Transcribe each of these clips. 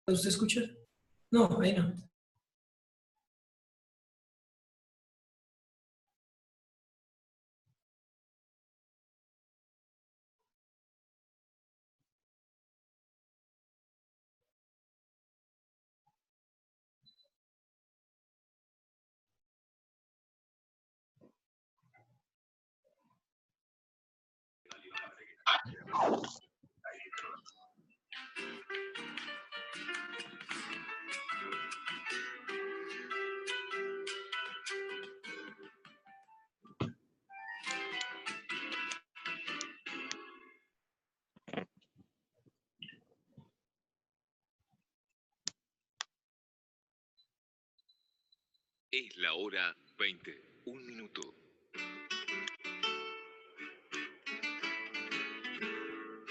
¿Usted escucha? No, ahí no. Es la hora 20, un minuto.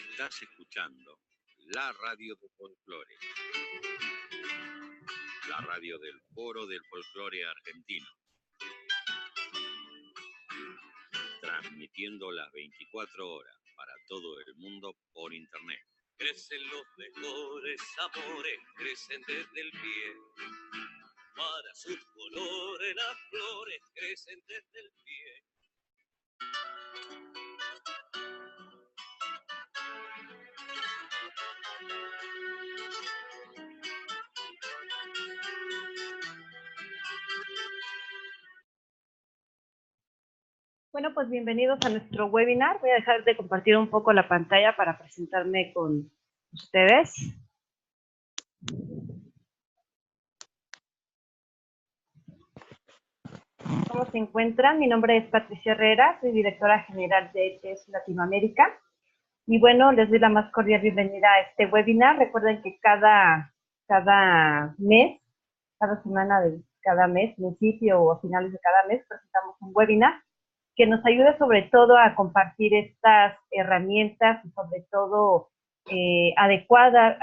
Estás escuchando la radio de folclore. La radio del Foro del Folclore Argentino. Transmitiendo las 24 horas para todo el mundo por internet. Crecen los mejores amores, crecen desde el pie. Para sus colores las flores crecen desde el pie. Bueno, pues bienvenidos a nuestro webinar. Voy a dejar de compartir un poco la pantalla para presentarme con ustedes. ¿Cómo se encuentran? Mi nombre es Patricia Herrera, soy directora general de ETS Latinoamérica. Y bueno, les doy la más cordial bienvenida a este webinar. Recuerden que cada mes, cada semana de cada mes, principio o a finales de cada mes, presentamos un webinar que nos ayude sobre todo a compartir estas herramientas y sobre todo adecuarlas,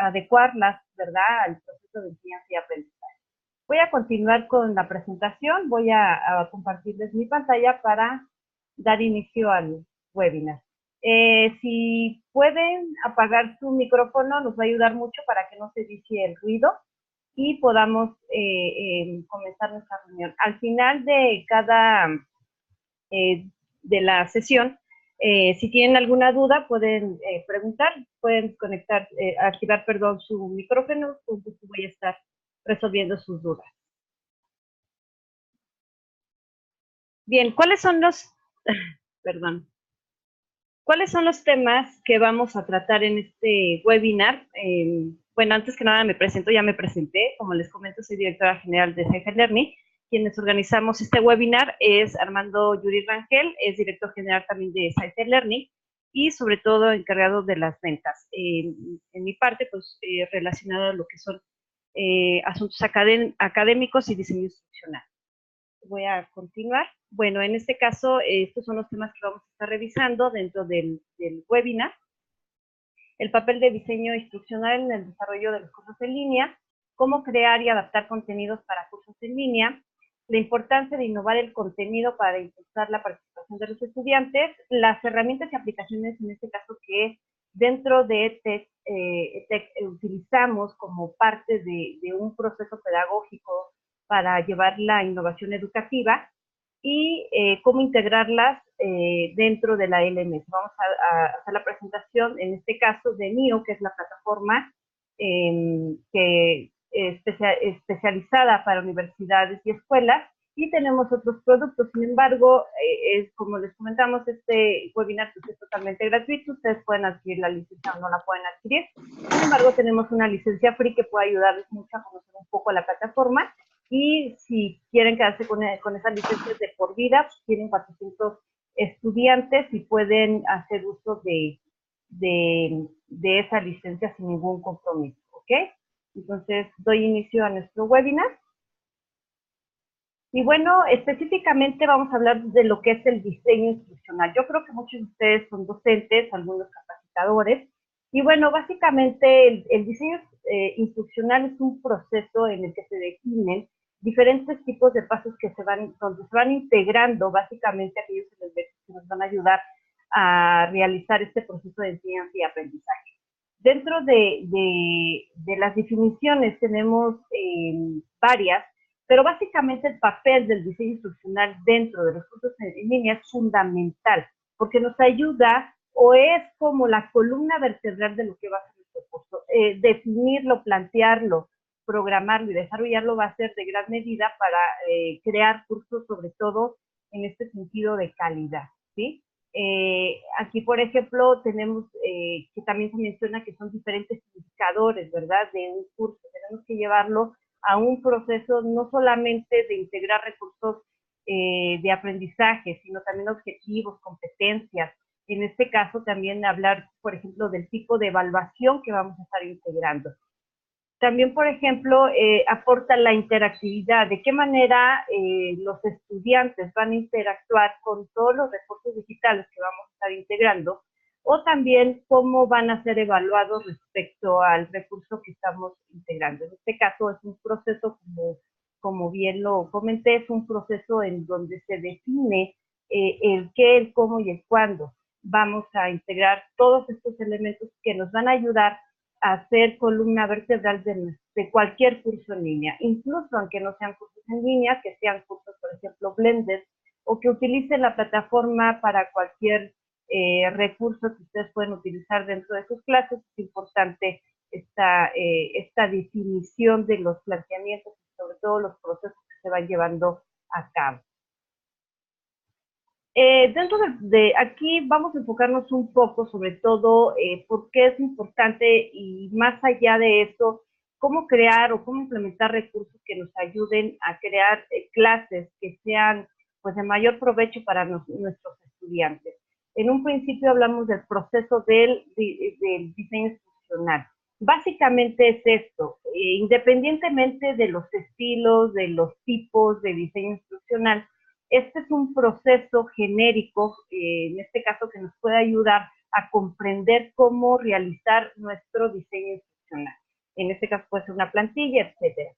¿verdad?, al proceso de enseñanza y aprendizaje. Voy a continuar con la presentación, voy a compartirles mi pantalla para dar inicio al webinar. Si pueden apagar su micrófono, nos va a ayudar mucho para que no se vicie el ruido y podamos comenzar nuestra reunión. Al final de cada de la sesión, si tienen alguna duda, pueden preguntar, pueden activar su micrófono, entonces voy a estar resolviendo sus dudas. Bien, ¿cuáles son los temas que vamos a tratar en este webinar? Bueno, antes que nada me presento, ya me presenté, como les comento, soy directora general de Sci-Fi Learning. Quienes organizamos este webinar es Armando Yuri Rangel, es director general también de Sci-Fi Learning y sobre todo encargado de las ventas. En mi parte, pues relacionado a lo que son asuntos académicos y diseño instruccional. Voy a continuar. Bueno, en este caso, estos son los temas que vamos a estar revisando dentro del webinar. El papel de diseño instruccional en el desarrollo de los cursos en línea, cómo crear y adaptar contenidos para cursos en línea, la importancia de innovar el contenido para impulsar la participación de los estudiantes, las herramientas y aplicaciones, en este caso, que dentro de ETEC utilizamos como parte de un proceso pedagógico para llevar la innovación educativa y cómo integrarlas dentro de la LMS. Vamos a hacer la presentación, en este caso, de NIO, que es la plataforma especializada para universidades y escuelas, y tenemos otros productos. Sin embargo, como les comentamos, este webinar es totalmente gratuito. Ustedes pueden adquirir la licencia o no la pueden adquirir. Sin embargo, tenemos una licencia free que puede ayudarles mucho a conocer un poco la plataforma. Y si quieren quedarse con esas licencias de por vida, pues tienen 400 estudiantes y pueden hacer uso de esa licencia sin ningún compromiso, ¿ok? Entonces, doy inicio a nuestro webinar. Y bueno, específicamente vamos a hablar de lo que es el diseño instruccional. Yo creo que muchos de ustedes son docentes, algunos capacitadores. Y bueno, básicamente el diseño instruccional es un proceso en el que se definen diferentes tipos de pasos donde se van integrando básicamente aquellos elementos que nos van a ayudar a realizar este proceso de enseñanza y aprendizaje. Dentro de las definiciones tenemos varias, pero básicamente el papel del diseño instruccional dentro de los cursos en línea es fundamental, porque nos ayuda o es como la columna vertebral de lo que va a ser nuestro curso. Definirlo, plantearlo, programarlo y desarrollarlo va a ser de gran medida para crear cursos, sobre todo en este sentido de calidad, ¿sí? Aquí, por ejemplo, tenemos que también se menciona que son diferentes indicadores, ¿verdad?, de un curso. Tenemos que llevarlo a un proceso no solamente de integrar recursos de aprendizaje, sino también objetivos, competencias. En este caso, también hablar, por ejemplo, del tipo de evaluación que vamos a estar integrando. También, por ejemplo, aporta la interactividad, de qué manera los estudiantes van a interactuar con todos los recursos digitales que vamos a estar integrando, o también cómo van a ser evaluados respecto al recurso que estamos integrando. En este caso es un proceso, como bien lo comenté, es un proceso en donde se define el qué, el cómo y el cuándo. Vamos a integrar todos estos elementos que nos van a ayudar a ser columna vertebral de cualquier curso en línea, incluso aunque no sean cursos en línea, que sean cursos, por ejemplo, blended, o que utilicen la plataforma para cualquier recurso que ustedes pueden utilizar dentro de sus clases. Es importante esta definición de los planteamientos y sobre todo los procesos que se van llevando a cabo. Dentro de aquí vamos a enfocarnos un poco sobre todo por qué es importante y más allá de eso, cómo crear o cómo implementar recursos que nos ayuden a crear clases que sean pues de mayor provecho para nuestros estudiantes. En un principio hablamos del proceso del diseño instruccional. Básicamente es esto, independientemente de los estilos, de los tipos de diseño instruccional, este es un proceso genérico, en este caso, que nos puede ayudar a comprender cómo realizar nuestro diseño instruccional. En este caso puede ser una plantilla, etcétera.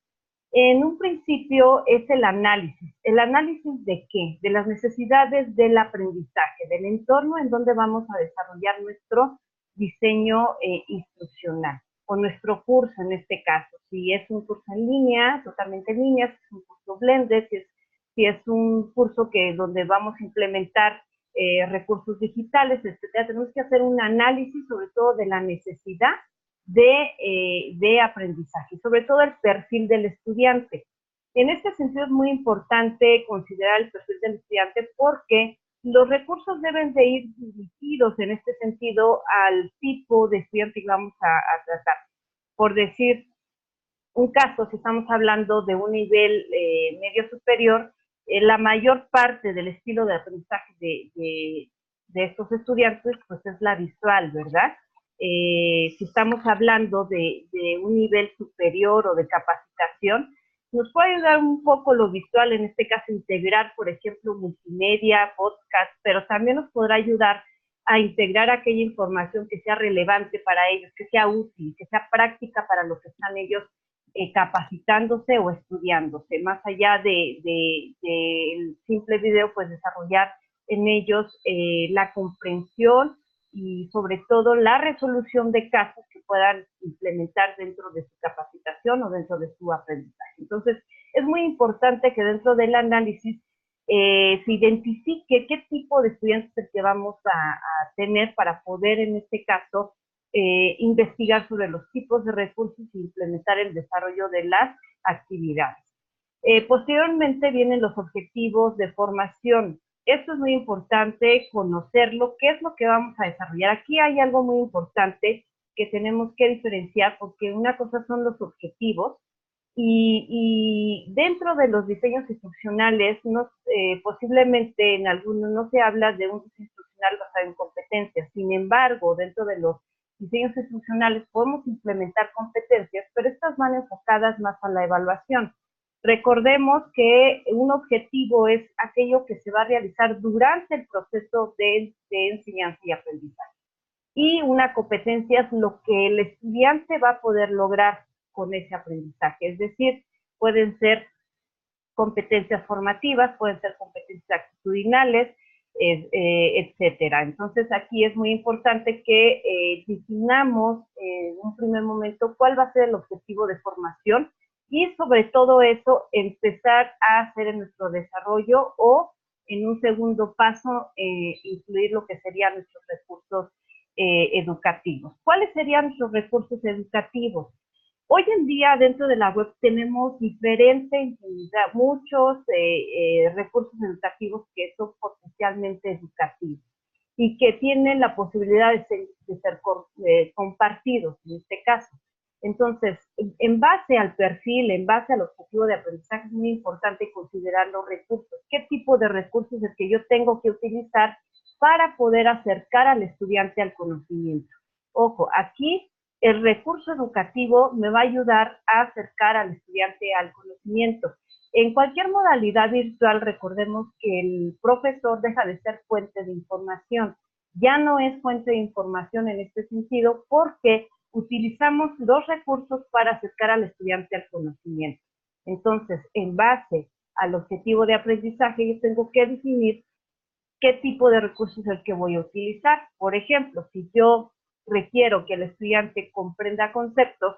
En un principio es el análisis. ¿El análisis de qué? De las necesidades del aprendizaje, del entorno en donde vamos a desarrollar nuestro diseño instruccional, o nuestro curso en este caso. Si es un curso en línea, totalmente en línea, si es un curso blended, si es un curso donde vamos a implementar recursos digitales, etcétera, tenemos que hacer un análisis sobre todo de la necesidad de aprendizaje, sobre todo el perfil del estudiante. En este sentido es muy importante considerar el perfil del estudiante porque los recursos deben de ir dirigidos en este sentido al tipo de estudiante que vamos a tratar. Por decir un caso, si estamos hablando de un nivel medio superior, la mayor parte del estilo de aprendizaje de estos estudiantes pues es la visual, ¿verdad? Si estamos hablando de un nivel superior o de capacitación, nos puede ayudar un poco lo visual, en este caso integrar, por ejemplo, multimedia, podcast, pero también nos podrá ayudar a integrar aquella información que sea relevante para ellos, que sea útil, que sea práctica para lo que están ellos capacitándose o estudiándose. Más allá del simple video, pues desarrollar en ellos la comprensión y sobre todo la resolución de casos que puedan implementar dentro de su capacitación o dentro de su aprendizaje. Entonces, es muy importante que dentro del análisis se identifique qué tipo de estudiantes es el que vamos a tener para poder, en este caso, investigar sobre los tipos de recursos e implementar el desarrollo de las actividades. Posteriormente vienen los objetivos de formación. Esto es muy importante conocerlo, qué es lo que vamos a desarrollar. Aquí hay algo muy importante que tenemos que diferenciar, porque una cosa son los objetivos y dentro de los diseños instruccionales posiblemente en algunos no se habla de un diseño instruccional basado en competencias. Sin embargo, dentro de los diseños instruccionales podemos implementar competencias, pero estas van enfocadas más a la evaluación. Recordemos que un objetivo es aquello que se va a realizar durante el proceso de enseñanza y aprendizaje. Y una competencia es lo que el estudiante va a poder lograr con ese aprendizaje. Es decir, pueden ser competencias formativas, pueden ser competencias actitudinales, etcétera. Entonces, aquí es muy importante que definamos en un primer momento cuál va a ser el objetivo de formación y sobre todo eso, empezar a hacer en nuestro desarrollo o en un segundo paso, incluir lo que serían nuestros recursos educativos. ¿Cuáles serían nuestros recursos educativos? Hoy en día dentro de la web tenemos muchos recursos educativos que son potencialmente educativos y que tienen la posibilidad de ser compartidos en este caso. Entonces, en base al perfil, en base al objetivo de aprendizaje, es muy importante considerar los recursos. ¿Qué tipo de recursos es que yo tengo que utilizar para poder acercar al estudiante al conocimiento? Ojo, aquí el recurso educativo me va a ayudar a acercar al estudiante al conocimiento. En cualquier modalidad virtual, recordemos que el profesor deja de ser fuente de información. Ya no es fuente de información en este sentido porque utilizamos los recursos para acercar al estudiante al conocimiento. Entonces, en base al objetivo de aprendizaje, yo tengo que definir qué tipo de recursos es el que voy a utilizar. Por ejemplo, si yo requiero que el estudiante comprenda conceptos,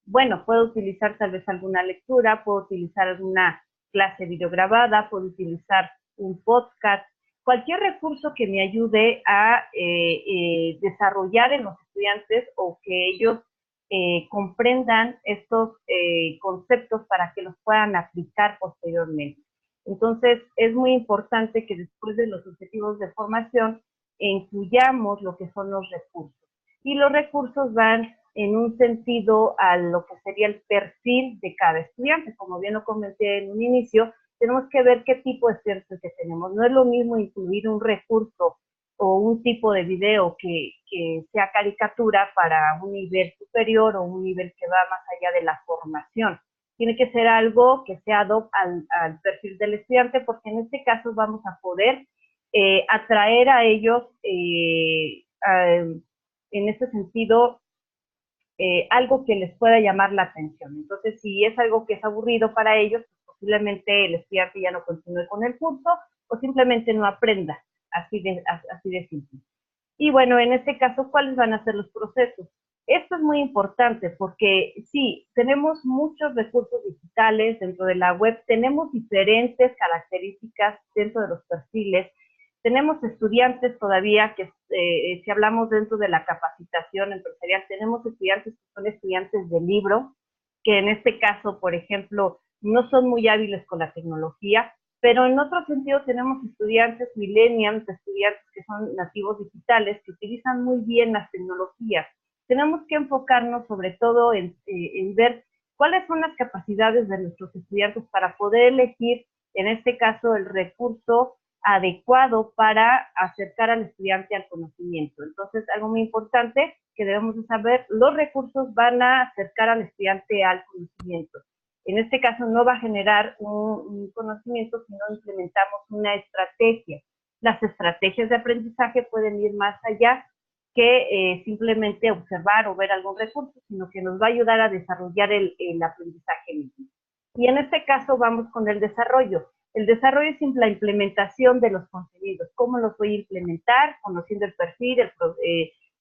bueno, puedo utilizar tal vez alguna lectura, puedo utilizar alguna clase videograbada, puedo utilizar un podcast, cualquier recurso que me ayude a desarrollar en los estudiantes o que ellos comprendan estos conceptos para que los puedan aplicar posteriormente. Entonces, es muy importante que después de los objetivos de formación incluyamos lo que son los recursos. Y los recursos van en un sentido a lo que sería el perfil de cada estudiante. Como bien lo comenté en un inicio, tenemos que ver qué tipo de estudiantes que tenemos. No es lo mismo incluir un recurso o un tipo de video que sea caricatura para un nivel superior o un nivel que va más allá de la formación. Tiene que ser algo que sea ad hoc al perfil del estudiante, porque en este caso vamos a poder atraer a ellos en ese sentido algo que les pueda llamar la atención. Entonces, si es algo que es aburrido para ellos, pues posiblemente el estudiante ya no continúe con el curso o simplemente no aprenda, así de simple. Y bueno, en este caso, ¿cuáles van a ser los procesos? Esto es muy importante porque sí, tenemos muchos recursos digitales dentro de la web, tenemos diferentes características dentro de los perfiles, tenemos estudiantes todavía que, si hablamos dentro de la capacitación empresarial, tenemos estudiantes que son estudiantes de libro, que en este caso, por ejemplo, no son muy hábiles con la tecnología, pero en otro sentido tenemos estudiantes millennials, estudiantes que son nativos digitales, que utilizan muy bien las tecnologías. Tenemos que enfocarnos sobre todo en ver cuáles son las capacidades de nuestros estudiantes para poder elegir, en este caso, el recurso adecuado para acercar al estudiante al conocimiento. Entonces, algo muy importante que debemos de saber, los recursos van a acercar al estudiante al conocimiento. En este caso no va a generar un conocimiento si no implementamos una estrategia. Las estrategias de aprendizaje pueden ir más allá que simplemente observar o ver algún recurso, sino que nos va a ayudar a desarrollar el aprendizaje mismo. Y en este caso vamos con el desarrollo. El desarrollo es la implementación de los contenidos. ¿Cómo los voy a implementar? Conociendo el perfil,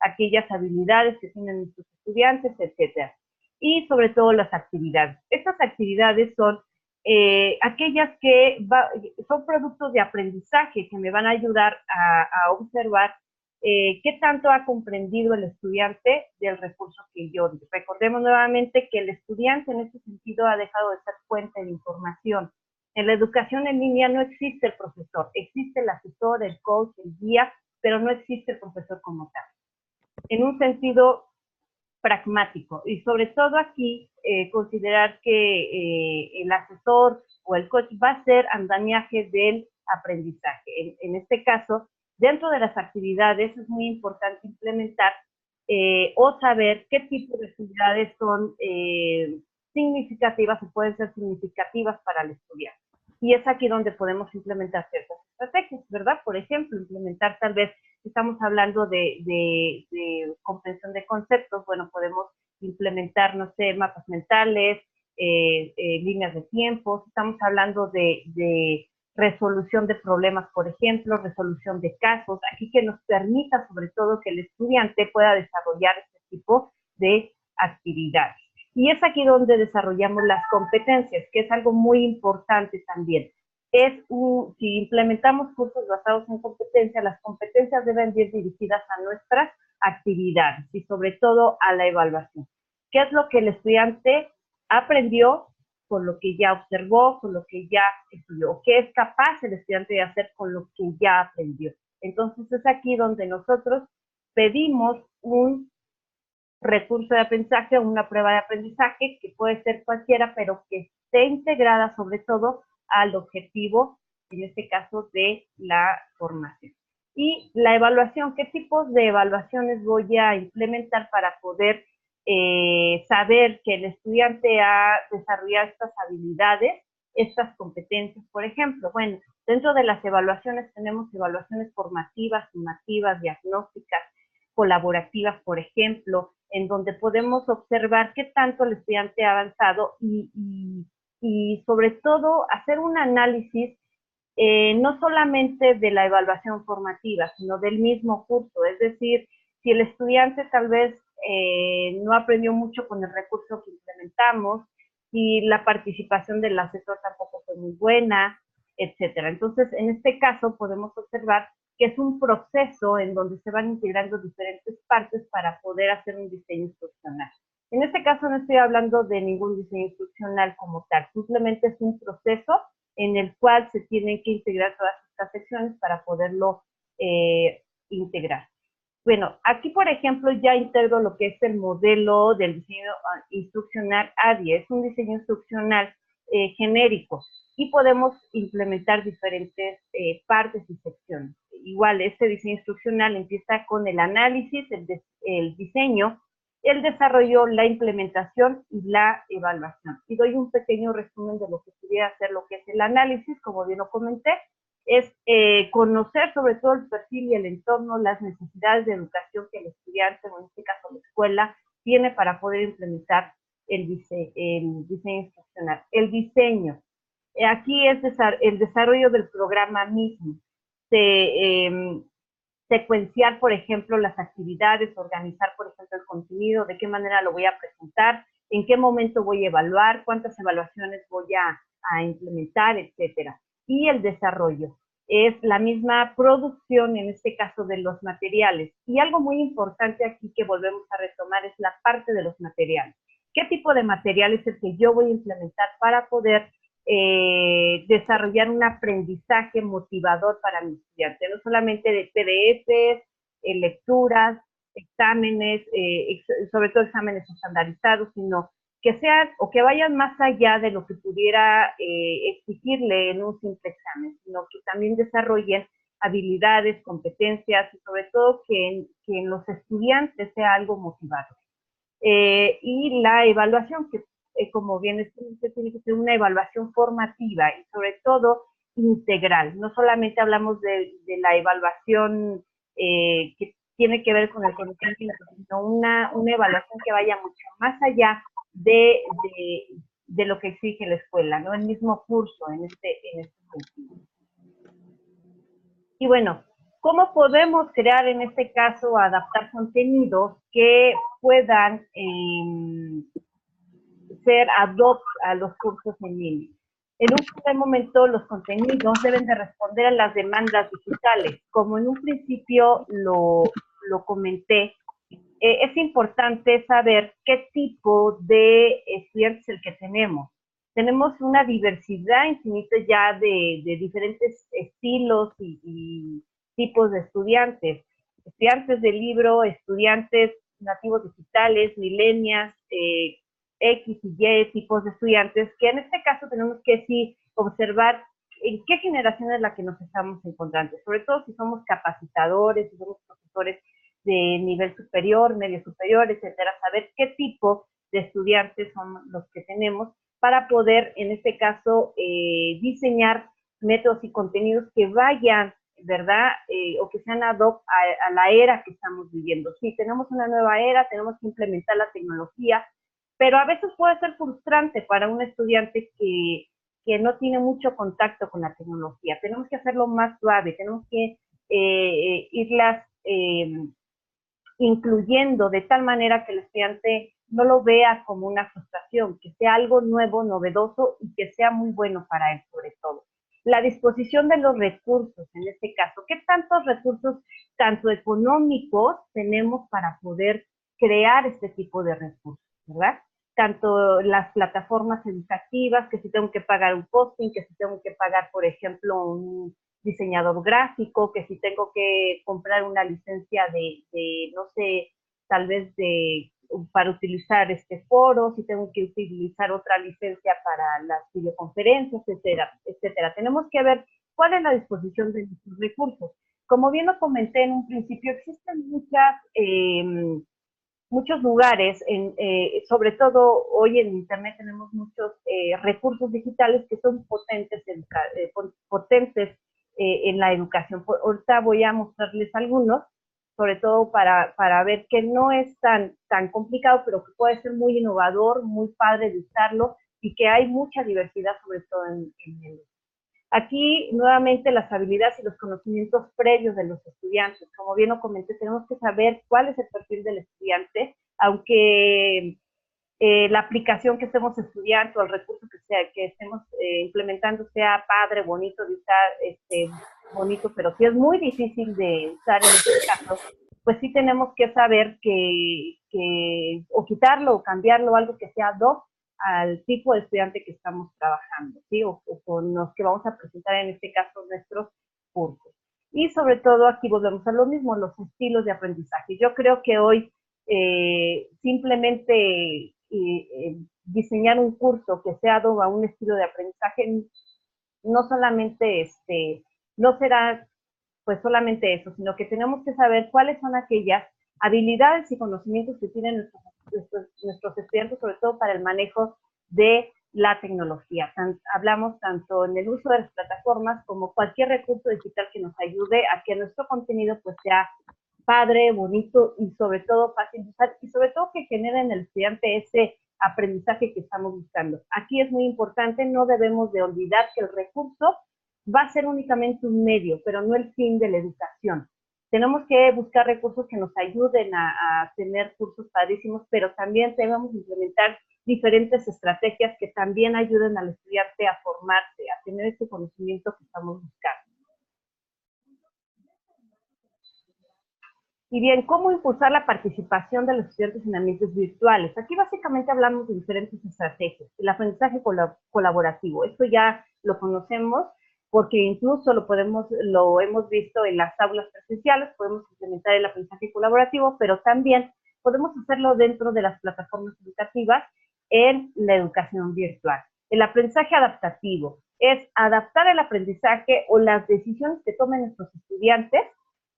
aquellas habilidades que tienen nuestros estudiantes, etcétera. Y sobre todo las actividades. Estas actividades son aquellas que son productos de aprendizaje que me van a ayudar a observar qué tanto ha comprendido el estudiante del recurso que yo di. Recordemos nuevamente que el estudiante en este sentido ha dejado de ser fuente de información. En la educación en línea no existe el profesor, existe el asesor, el coach, el guía, pero no existe el profesor como tal. En un sentido pragmático y sobre todo aquí considerar que el asesor o el coach va a ser andamiaje del aprendizaje. En este caso, dentro de las actividades es muy importante implementar o saber qué tipo de actividades son significativas o pueden ser significativas para el estudiante. Y es aquí donde podemos implementar ciertas estrategias, ¿verdad? Por ejemplo, implementar tal vez, si estamos hablando de comprensión de conceptos, bueno, podemos implementar, no sé, mapas mentales, líneas de tiempo. Si estamos hablando de resolución de problemas, por ejemplo, resolución de casos, aquí que nos permita sobre todo que el estudiante pueda desarrollar este tipo de actividades. Y es aquí donde desarrollamos las competencias, que es algo muy importante también. Si implementamos cursos basados en competencias, las competencias deben ir dirigidas a nuestras actividades y sobre todo a la evaluación. ¿Qué es lo que el estudiante aprendió con lo que ya observó, con lo que ya estudió? ¿Qué es capaz el estudiante de hacer con lo que ya aprendió? Entonces es aquí donde nosotros pedimos un recurso de aprendizaje, una prueba de aprendizaje, que puede ser cualquiera, pero que esté integrada sobre todo al objetivo, en este caso, de la formación. Y la evaluación, ¿qué tipos de evaluaciones voy a implementar para poder saber que el estudiante ha desarrollado estas habilidades, estas competencias? Por ejemplo, bueno, dentro de las evaluaciones tenemos evaluaciones formativas, sumativas, diagnósticas, colaborativas, por ejemplo, en donde podemos observar qué tanto el estudiante ha avanzado y sobre todo hacer un análisis no solamente de la evaluación formativa, sino del mismo curso. Es decir, si el estudiante tal vez no aprendió mucho con el recurso que implementamos, si la participación del asesor tampoco fue muy buena, etcétera. Entonces, en este caso podemos observar que es un proceso en donde se van integrando diferentes partes para poder hacer un diseño instruccional. En este caso no estoy hablando de ningún diseño instruccional como tal, simplemente es un proceso en el cual se tienen que integrar todas estas secciones para poderlo integrar. Bueno, aquí por ejemplo ya integro lo que es el modelo del diseño instruccional ADIE, es un diseño instruccional genérico y podemos implementar diferentes partes y secciones. Igual, este diseño instruccional empieza con el análisis, el diseño, el desarrollo, la implementación y la evaluación. Y doy un pequeño resumen de lo que pudiera ser lo que es el análisis, como bien lo comenté, es conocer sobre todo el perfil y el entorno, las necesidades de educación que el estudiante, o en este caso la escuela, tiene para poder implementar el diseño instruccional. El diseño, aquí es el desarrollo del programa mismo, secuenciar, por ejemplo, las actividades, organizar, por ejemplo, el contenido, de qué manera lo voy a presentar, en qué momento voy a evaluar, cuántas evaluaciones voy a implementar, etcétera. Y el desarrollo es la misma producción, en este caso, de los materiales. Y algo muy importante aquí que volvemos a retomar es la parte de los materiales. ¿Qué tipo de material es el que yo voy a implementar para poder desarrollar un aprendizaje motivador para mi estudiante? No solamente de PDFs, lecturas, exámenes, sobre todo exámenes estandarizados, sino que sean o que vayan más allá de lo que pudiera exigirle en un simple examen, sino que también desarrollen habilidades, competencias y sobre todo que en los estudiantes sea algo motivador. Y la evaluación, que como bien se tiene que ser una evaluación formativa y sobre todo integral. No solamente hablamos de la evaluación que tiene que ver con el conocimiento, sino una evaluación que vaya mucho más allá de lo que exige la escuela, ¿no? El mismo curso en este sentido. Y bueno, ¿cómo podemos crear en este caso, adaptar contenidos que puedan ser ad hoc a los cursos en línea? En un primer momento, los contenidos deben de responder a las demandas digitales. Como en un principio lo comenté, es importante saber qué tipo de estudiantes es el que tenemos. Tenemos una diversidad infinita ya de diferentes estilos y tipos de estudiantes. Estudiantes de libro, estudiantes nativos digitales, millennials, X y Y tipos de estudiantes, que en este caso tenemos que sí observar en qué generación es la que nos estamos encontrando, sobre todo si somos capacitadores, si somos profesores de nivel superior, medio superior, etcétera, saber qué tipo de estudiantes son los que tenemos para poder, en este caso, diseñar métodos y contenidos que vayan, ¿verdad? O que sean ad hoc a la era que estamos viviendo. Sí, tenemos una nueva era, tenemos que implementar la tecnología, pero a veces puede ser frustrante para un estudiante que que no tiene mucho contacto con la tecnología. Tenemos que hacerlo más suave, tenemos que irlas incluyendo de tal manera que el estudiante no lo vea como una frustración, que sea algo nuevo, novedoso y que sea muy bueno para él sobre todo. La disposición de los recursos, en este caso, ¿qué tantos recursos, tanto económicos, tenemos para poder crear este tipo de recursos, ¿verdad? Tanto las plataformas educativas, que si tengo que pagar un hosting, que si tengo que pagar, por ejemplo, un diseñador gráfico, que si tengo que comprar una licencia de no sé, tal vez para utilizar este foro, si tengo que utilizar otra licencia para las videoconferencias, etcétera, etcétera. Tenemos que ver cuál es la disposición de nuestros recursos. Como bien lo comenté en un principio, existen muchos lugares, sobre todo hoy en Internet tenemos muchos recursos digitales que son potentes en la educación. Ahorita voy a mostrarles algunos, sobre todo para ver que no es tan complicado, pero que puede ser muy innovador, muy padre de usarlo y que hay mucha diversidad, sobre todo en el. Aquí, nuevamente, las habilidades y los conocimientos previos de los estudiantes. Como bien lo comenté, tenemos que saber cuál es el perfil del estudiante, aunque la aplicación que estemos estudiando, el recurso que estemos implementando sea padre, bonito de usar, bonito, pero si es muy difícil de usar en este caso, pues sí tenemos que saber o quitarlo o cambiarlo, algo que sea ad hoc al tipo de estudiante que estamos trabajando, ¿sí? O con los que vamos a presentar en este caso nuestros cursos. Y sobre todo aquí volvemos a lo mismo, los estilos de aprendizaje. Yo creo que hoy simplemente diseñar un curso que sea dado a un estilo de aprendizaje no solamente no será pues solamente eso, sino que tenemos que saber cuáles son aquellas habilidades y conocimientos que tienen nuestros estudiantes, sobre todo para el manejo de la tecnología. Hablamos tanto en el uso de las plataformas como cualquier recurso digital que nos ayude a que nuestro contenido pues sea padre, bonito y sobre todo fácil de usar y sobre todo que genere en el estudiante ese aprendizaje que estamos buscando. Aquí es muy importante, no debemos de olvidar que el recurso va a ser únicamente un medio, pero no el fin de la educación. Tenemos que buscar recursos que nos ayuden a tener cursos padrísimos, pero también debemos implementar diferentes estrategias que también ayuden al estudiante a formarse, a tener ese conocimiento que estamos buscando. Y bien, ¿cómo impulsar la participación de los estudiantes en ambientes virtuales? Aquí básicamente hablamos de diferentes estrategias. El aprendizaje colaborativo, esto ya lo conocemos porque incluso lo hemos visto en las aulas presenciales, podemos implementar el aprendizaje colaborativo, pero también podemos hacerlo dentro de las plataformas educativas en la educación virtual. El aprendizaje adaptativo es adaptar el aprendizaje o las decisiones que tomen nuestros estudiantes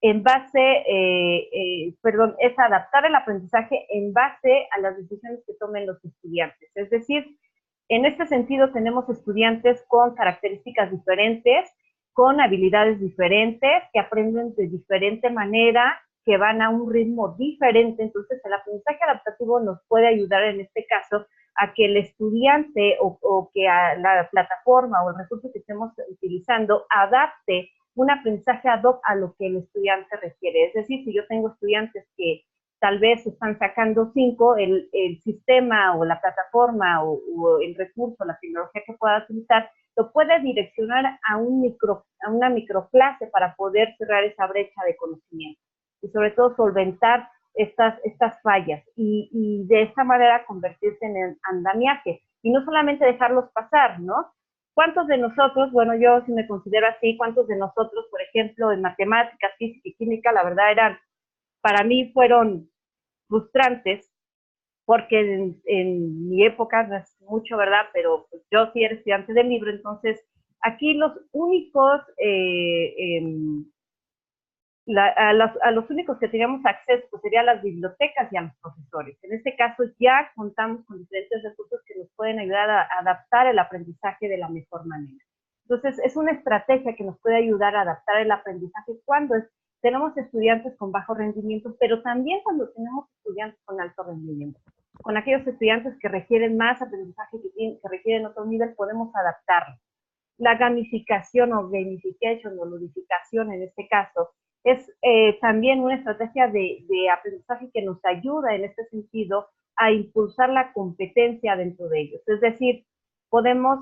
en base, es adaptar el aprendizaje en base a las decisiones que tomen los estudiantes. Es decir, en este sentido tenemos estudiantes con características diferentes, con habilidades diferentes, que aprenden de diferente manera, que van a un ritmo diferente. Entonces, el aprendizaje adaptativo nos puede ayudar en este caso a que el estudiante o que a la plataforma o el recurso que estemos utilizando adapte un aprendizaje ad hoc a lo que el estudiante requiere. Es decir, si yo tengo estudiantes que tal vez están sacando 5, el sistema o la plataforma o el recurso, la tecnología que pueda utilizar, lo puede direccionar a una microclase para poder cerrar esa brecha de conocimiento y sobre todo solventar estas fallas y de esta manera convertirse en el andamiaje y no solamente dejarlos pasar, ¿no? ¿Cuántos de nosotros, bueno, yo si me considero así, cuántos de nosotros, por ejemplo, en matemáticas, física y química, la verdad para mí fueron frustrantes, porque en mi época, no es mucho, ¿verdad? Pero pues, yo sí era estudiante del libro, entonces aquí los únicos, a los únicos que teníamos acceso pues, serían las bibliotecas y a los profesores. En este caso ya contamos con diferentes recursos que nos pueden ayudar a adaptar el aprendizaje de la mejor manera. Entonces, es una estrategia que nos puede ayudar a adaptar el aprendizaje cuando tenemos estudiantes con bajo rendimiento, pero también cuando tenemos estudiantes con alto rendimiento. con aquellos estudiantes que requieren más aprendizaje, que requieren otro nivel, podemos adaptarlo. La gamificación o gamification o ludificación en este caso es también una estrategia de aprendizaje que nos ayuda en este sentido a impulsar la competencia dentro de ellos. Es decir, podemos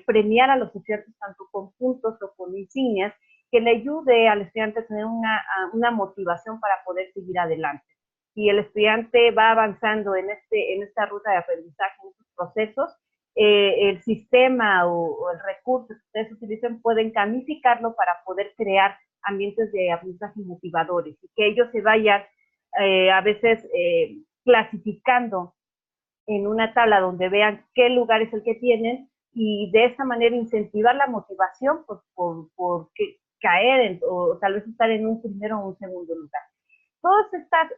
premiar a los estudiantes tanto con puntos o con insignias que le ayude al estudiante a tener una motivación para poder seguir adelante. Y el estudiante va avanzando en esta ruta de aprendizaje, en estos procesos, el sistema o el recurso que ustedes utilicen pueden gamificarlo para poder crear ambientes de aprendizaje motivadores y que ellos se vayan a veces clasificando en una tabla donde vean qué lugar es el que tienen y de esa manera incentivar la motivación por caer o tal vez estar en un primero o un segundo lugar. Todas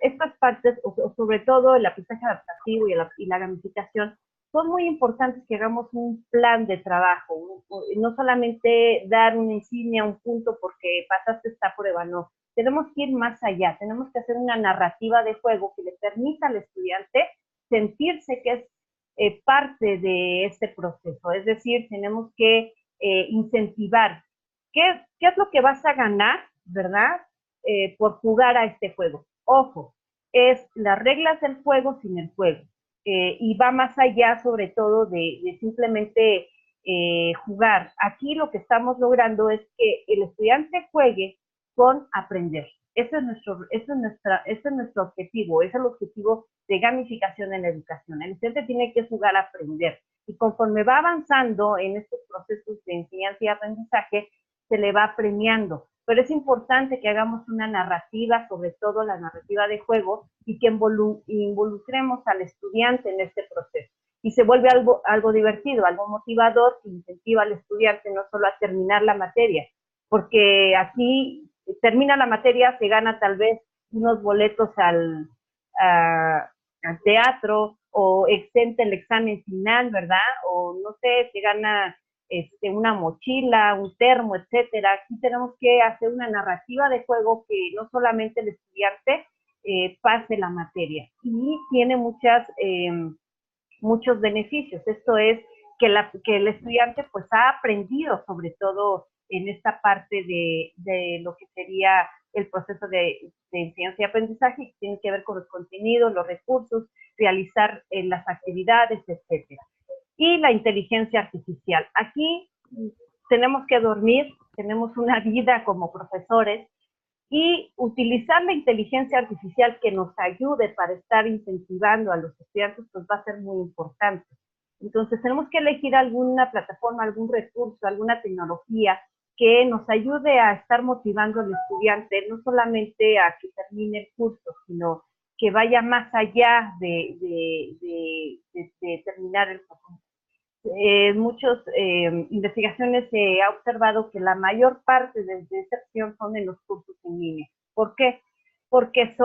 estas partes, o sobre todo el aprendizaje adaptativo y la gamificación, son muy importantes que hagamos un plan de trabajo, no solamente dar una insignia, un punto porque pasaste esta prueba, no. Tenemos que ir más allá, tenemos que hacer una narrativa de juego que le permita al estudiante sentirse que es parte de este proceso, es decir, tenemos que incentivar. ¿Qué es lo que vas a ganar, verdad? Por jugar a este juego. Ojo, es las reglas del juego sin el juego. Y va más allá sobre todo de simplemente jugar. Aquí lo que estamos logrando es que el estudiante juegue con aprender. Ese es nuestro objetivo, es el objetivo de gamificación en la educación. El estudiante tiene que jugar a aprender. Y conforme va avanzando en estos procesos de enseñanza y aprendizaje, se le va premiando. Pero es importante que hagamos una narrativa, sobre todo la narrativa de juego, y que involucremos al estudiante en este proceso. Y se vuelve algo divertido, algo motivador, que incentiva al estudiante no solo a terminar la materia, porque aquí termina la materia, se gana tal vez unos boletos al teatro, o exenta el examen final, ¿verdad? O no sé, se gana una mochila, un termo, etcétera. Aquí tenemos que hacer una narrativa de juego que no solamente el estudiante pase la materia, y tiene muchos beneficios. Esto es que el estudiante pues ha aprendido sobre todo en esta parte de lo que sería el proceso de enseñanza y aprendizaje, que tiene que ver con los contenidos, los recursos, realizar las actividades, etcétera. Y la inteligencia artificial. Aquí tenemos que dormir, tenemos una vida como profesores, y utilizar la inteligencia artificial que nos ayude para estar incentivando a los estudiantes, pues va a ser muy importante. Entonces tenemos que elegir alguna plataforma, algún recurso, alguna tecnología que nos ayude a estar motivando al estudiante, no solamente a que termine el curso, sino que vaya más allá de terminar el curso. Muchas investigaciones se ha observado que la mayor parte de deserción son en los cursos en línea. ¿Por qué? Porque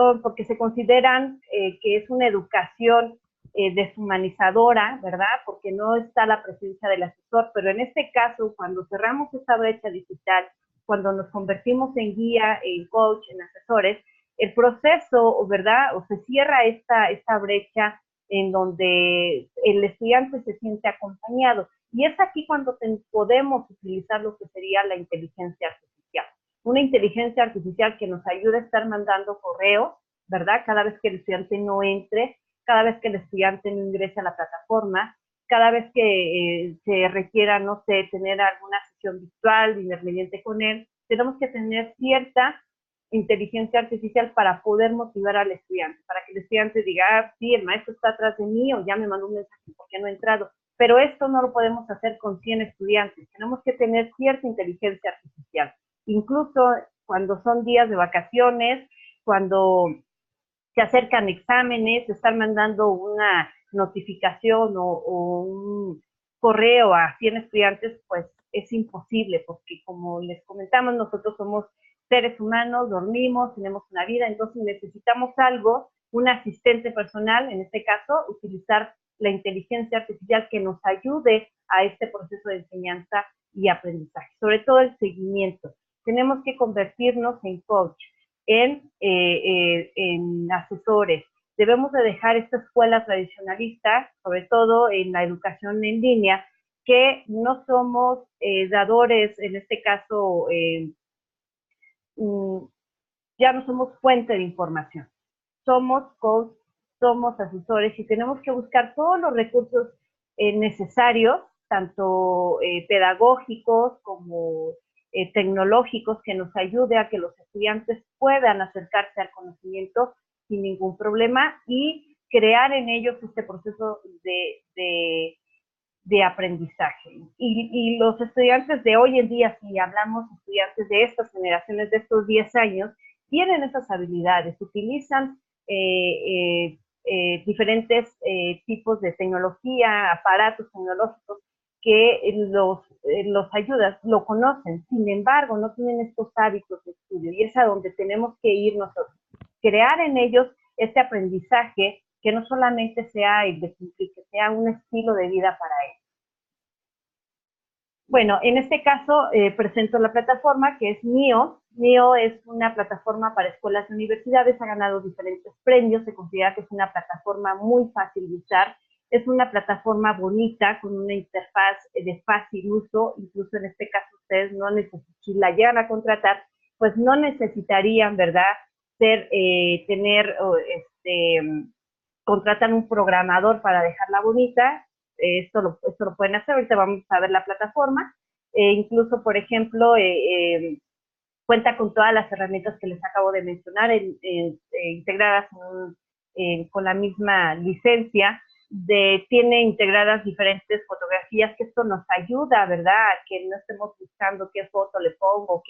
se consideran que es una educación deshumanizadora, ¿verdad? Porque no está la presencia del asesor, pero en este caso, cuando cerramos esta brecha digital, cuando nos convertimos en guía, en coach, en asesores, el proceso, ¿verdad? O se cierra esta brecha en donde el estudiante se siente acompañado. Y es aquí cuando podemos utilizar lo que sería la inteligencia artificial. Una inteligencia artificial que nos ayude a estar mandando correos, ¿verdad? Cada vez que el estudiante no entre, cada vez que el estudiante no ingrese a la plataforma, cada vez que se requiera, no sé, tener alguna sesión virtual independiente con él, tenemos que tener cierta inteligencia artificial para poder motivar al estudiante, para que el estudiante diga, ah, sí, el maestro está atrás de mí, o ya me mandó un mensaje porque no he entrado. Pero esto no lo podemos hacer con 100 estudiantes, tenemos que tener cierta inteligencia artificial. Incluso cuando son días de vacaciones, cuando se acercan exámenes, estar mandando una notificación o un correo a 100 estudiantes, pues es imposible, porque como les comentamos, nosotros somos seres humanos, dormimos, tenemos una vida, entonces necesitamos algo, un asistente personal, en este caso, utilizar la inteligencia artificial que nos ayude a este proceso de enseñanza y aprendizaje, sobre todo el seguimiento. Tenemos que convertirnos en coach, en asesores, debemos de dejar esta escuela tradicionalista, sobre todo en la educación en línea, que no somos dadores, en este caso, ya no somos fuente de información. Somos coach, somos asesores y tenemos que buscar todos los recursos necesarios, tanto pedagógicos como tecnológicos, que nos ayude a que los estudiantes puedan acercarse al conocimiento sin ningún problema y crear en ellos este proceso de aprendizaje. Y los estudiantes de hoy en día, si hablamos de estudiantes de estas generaciones, de estos 10 años, tienen esas habilidades, utilizan diferentes tipos de tecnología, aparatos tecnológicos que los ayudan, lo conocen, sin embargo, no tienen estos hábitos de estudio y es a donde tenemos que ir nosotros. Crear en ellos este aprendizaje que no solamente sea el de cumplir, que sea un estilo de vida para ellos. Bueno, en este caso presento la plataforma que es MIO. MIO es una plataforma para escuelas y universidades, ha ganado diferentes premios, se considera que es una plataforma muy fácil de usar, es una plataforma bonita, con una interfaz de fácil uso, incluso en este caso ustedes no necesitan, si la llegan a contratar, pues no necesitarían, ¿verdad?, contratan un programador para dejarla bonita. Esto lo pueden hacer. Ahorita vamos a ver la plataforma. Incluso, por ejemplo, cuenta con todas las herramientas que les acabo de mencionar, integradas con la misma licencia. Tiene integradas diferentes fotografías, que esto nos ayuda, ¿verdad?, a que no estemos buscando qué foto le pongo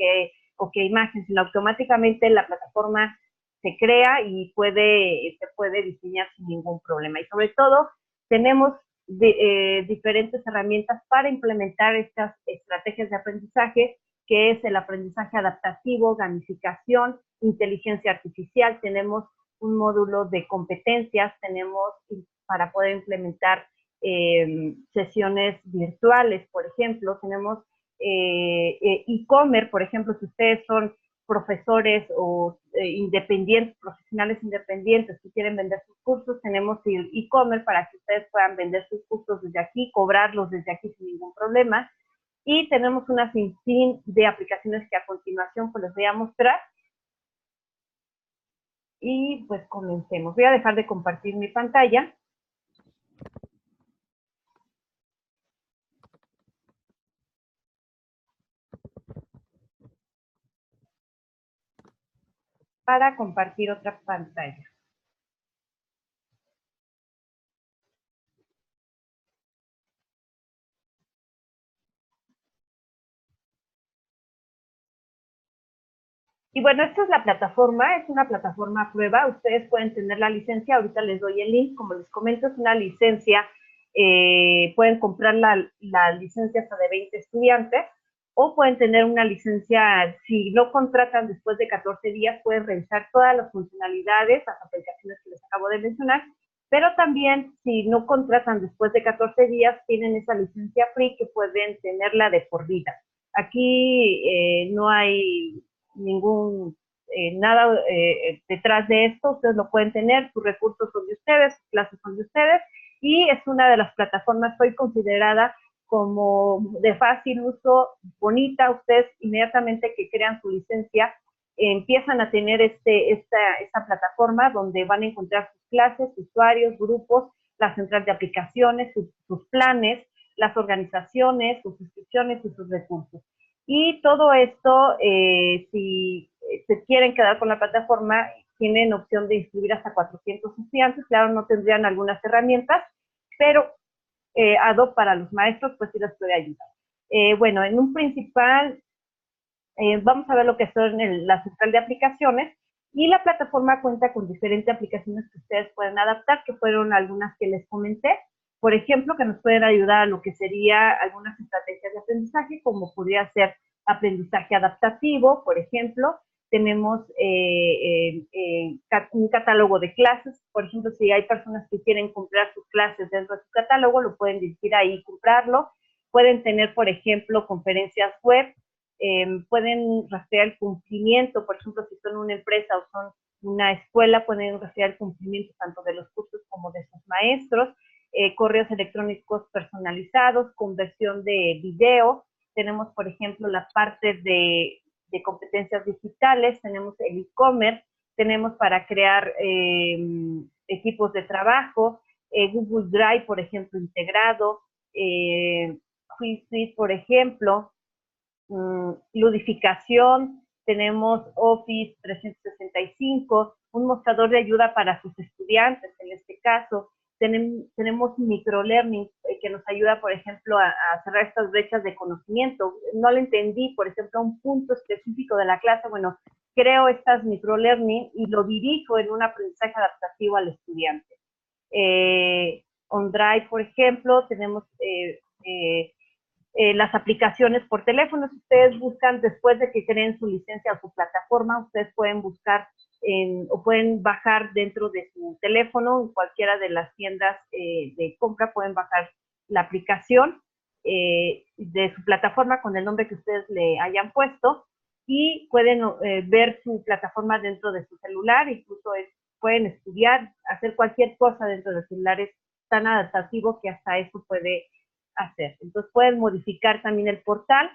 o qué imagen, sino automáticamente la plataforma se crea y se puede diseñar sin ningún problema. Y sobre todo, tenemos diferentes herramientas para implementar estas estrategias de aprendizaje, que es el aprendizaje adaptativo, gamificación, inteligencia artificial. Tenemos un módulo de competencias, tenemos para poder implementar sesiones virtuales, por ejemplo, tenemos e-commerce, por ejemplo, si ustedes son profesores o independientes, profesionales independientes que quieren vender sus cursos, tenemos el e-commerce para que ustedes puedan vender sus cursos desde aquí, cobrarlos desde aquí sin ningún problema. Y tenemos una sinfín de aplicaciones que a continuación pues les voy a mostrar. Y pues comencemos. Voy a dejar de compartir mi pantalla. Para compartir otra pantalla. Y bueno, esta es la plataforma, es una plataforma a prueba. Ustedes pueden tener la licencia, ahorita les doy el link, como les comento, es una licencia, pueden comprar la licencia hasta de 20 estudiantes, o pueden tener una licencia, si no contratan después de 14 días, pueden revisar todas las funcionalidades, las aplicaciones que les acabo de mencionar, pero también si no contratan después de 14 días, tienen esa licencia free que pueden tenerla de por vida. Aquí no hay ningún nada detrás de esto, ustedes lo pueden tener, sus recursos son de ustedes, sus clases son de ustedes, y es una de las plataformas hoy considerada como de fácil uso, bonita. Ustedes inmediatamente que crean su licencia empiezan a tener esta plataforma donde van a encontrar sus clases, usuarios, grupos, la central de aplicaciones, sus planes, las organizaciones, sus inscripciones y sus recursos. Y todo esto, si se quieren quedar con la plataforma, tienen opción de inscribir hasta 400 estudiantes. Claro, no tendrían algunas herramientas, pero Adobe para los maestros, pues sí les puede ayudar. Bueno, en un principal, vamos a ver lo que son la central de aplicaciones, y la plataforma cuenta con diferentes aplicaciones que ustedes pueden adaptar, que fueron algunas que les comenté. Por ejemplo, que nos pueden ayudar a lo que sería algunas estrategias de aprendizaje, como podría ser aprendizaje adaptativo, por ejemplo. Tenemos un catálogo de clases. Por ejemplo, si hay personas que quieren comprar sus clases dentro de su catálogo, lo pueden dirigir ahí y comprarlo. Pueden tener, por ejemplo, conferencias web. Pueden rastrear el cumplimiento, por ejemplo, si son una empresa o son una escuela, pueden rastrear el cumplimiento tanto de los cursos como de sus maestros, correos electrónicos personalizados, conversión de video. Tenemos, por ejemplo, la parte de competencias digitales, tenemos el e-commerce, tenemos para crear equipos de trabajo, Google Drive, por ejemplo, integrado, G Suite, por ejemplo, ludificación, tenemos Office 365, un mostrador de ayuda para sus estudiantes, en este caso, tenemos microlearning que nos ayuda, por ejemplo, a cerrar estas brechas de conocimiento. No lo entendí, por ejemplo, un punto específico de la clase, bueno, creo estas microlearning y lo dirijo en un aprendizaje adaptativo al estudiante. OnDrive, por ejemplo, tenemos las aplicaciones por teléfono. Si ustedes buscan, después de que creen su licencia o su plataforma, ustedes pueden buscar o pueden bajar dentro de su teléfono, en cualquiera de las tiendas de compra, pueden bajar la aplicación de su plataforma con el nombre que ustedes le hayan puesto y pueden ver su plataforma dentro de su celular, incluso pueden estudiar, hacer cualquier cosa dentro del celular, es tan adaptativo que hasta eso puede hacer. Entonces pueden modificar también el portal,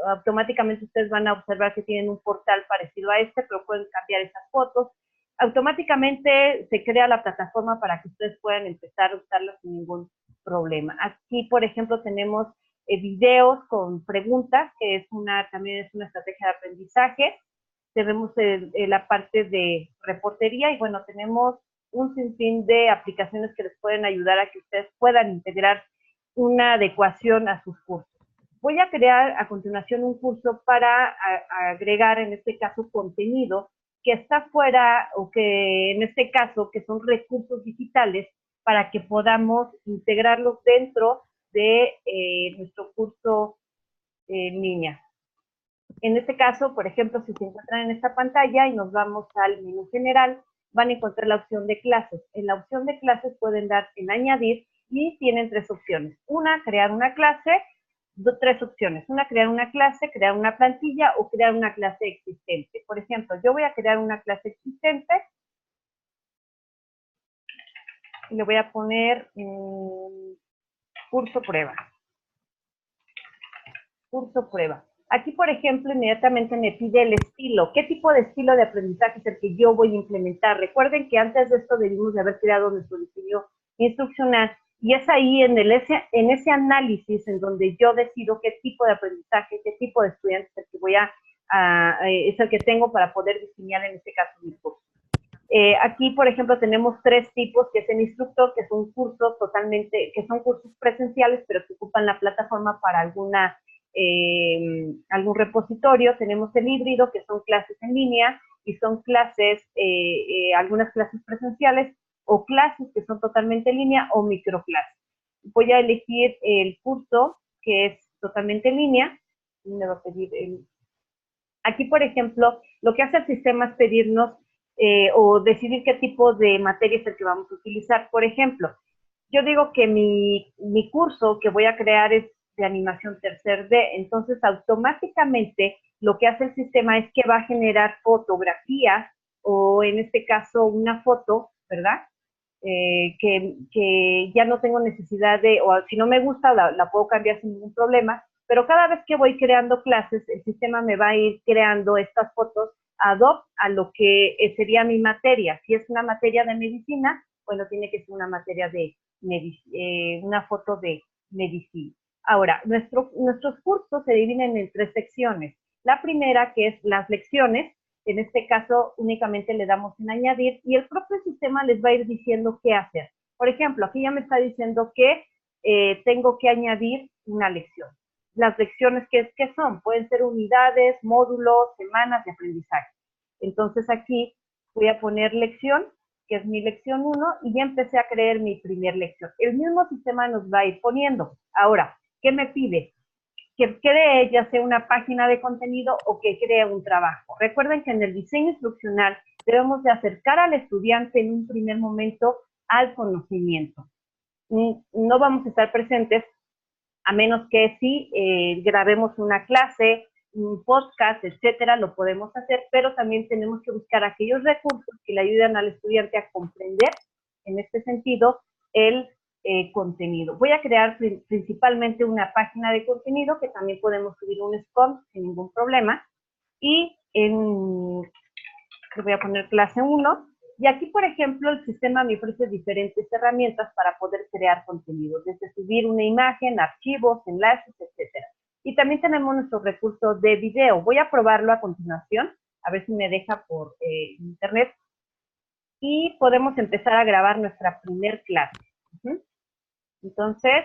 automáticamente ustedes van a observar que tienen un portal parecido a este, pero pueden cambiar esas fotos. Automáticamente se crea la plataforma para que ustedes puedan empezar a usarla sin ningún problema. Aquí, por ejemplo, tenemos videos con preguntas, que también es una estrategia de aprendizaje. Tenemos la parte de reportería y, bueno, tenemos un sinfín de aplicaciones que les pueden ayudar a que ustedes puedan integrar una adecuación a sus cursos. Voy a crear a continuación un curso para agregar, en este caso, contenido que está fuera, o que en este caso, que son recursos digitales, para que podamos integrarlos dentro de nuestro curso en línea. En este caso, por ejemplo, si se encuentran en esta pantalla y nos vamos al menú general, van a encontrar la opción de clases. En la opción de clases pueden dar en añadir y tienen tres opciones. Una, crear una clase, tres opciones. Una, crear una clase, crear una plantilla o crear una clase existente. Por ejemplo, yo voy a crear una clase existente y le voy a poner curso prueba. Curso prueba. Aquí, por ejemplo, inmediatamente me pide el estilo. ¿Qué tipo de estilo de aprendizaje es el que yo voy a implementar? Recuerden que antes de esto debimos de haber creado nuestro diseño instruccional y es ahí en ese análisis en donde yo decido qué tipo de aprendizaje, qué tipo de estudiante es el que es el que tengo para poder diseñar en este caso mi curso. Aquí, por ejemplo, tenemos tres tipos, que es el instructor, que son cursos que son cursos presenciales, pero que ocupan la plataforma para algún repositorio. Tenemos el híbrido, que son clases en línea, y son clases, algunas clases presenciales, o clases que son totalmente en línea, o microclases. Voy a elegir el curso, que es totalmente en línea. Me va a pedir Aquí, por ejemplo, lo que hace el sistema es pedirnos o decidir qué tipo de materia es el que vamos a utilizar. Por ejemplo, yo digo que mi curso que voy a crear es de animación 3D, entonces automáticamente lo que hace el sistema es que va a generar fotografías, o en este caso una foto, ¿verdad? Que ya no tengo necesidad o si no me gusta, la puedo cambiar sin ningún problema, pero cada vez que voy creando clases, el sistema me va a ir creando estas fotos ad hoc a lo que sería mi materia. Si es una materia de medicina, bueno, tiene que ser una materia de una foto de medicina. Ahora, nuestros cursos se dividen en tres secciones. La primera, que es las lecciones, en este caso únicamente le damos en añadir y el propio sistema les va a ir diciendo qué hacer. Por ejemplo, aquí ya me está diciendo que tengo que añadir una lección. Las lecciones, ¿qué son? Pueden ser unidades, módulos, semanas de aprendizaje. Entonces aquí voy a poner lección, que es mi lección 1, y ya empecé a crear mi primer lección. El mismo sistema nos va a ir poniendo. Ahora, ¿qué me pide? Que cree ya sea una página de contenido o que cree un trabajo. Recuerden que en el diseño instruccional debemos de acercar al estudiante en un primer momento al conocimiento. No vamos a estar presentes a menos que sí grabemos una clase, podcast, etcétera, lo podemos hacer, pero también tenemos que buscar aquellos recursos que le ayuden al estudiante a comprender, en este sentido, el contenido. Voy a crear principalmente una página de contenido que también podemos subir un SCORM sin ningún problema. Y le voy a poner clase 1. Y aquí, por ejemplo, el sistema me ofrece diferentes herramientas para poder crear contenido, desde subir una imagen, archivos, enlaces, etcétera. Y también tenemos nuestro recurso de video. Voy a probarlo a continuación, a ver si me deja por internet. Y podemos empezar a grabar nuestra primer clase. Entonces,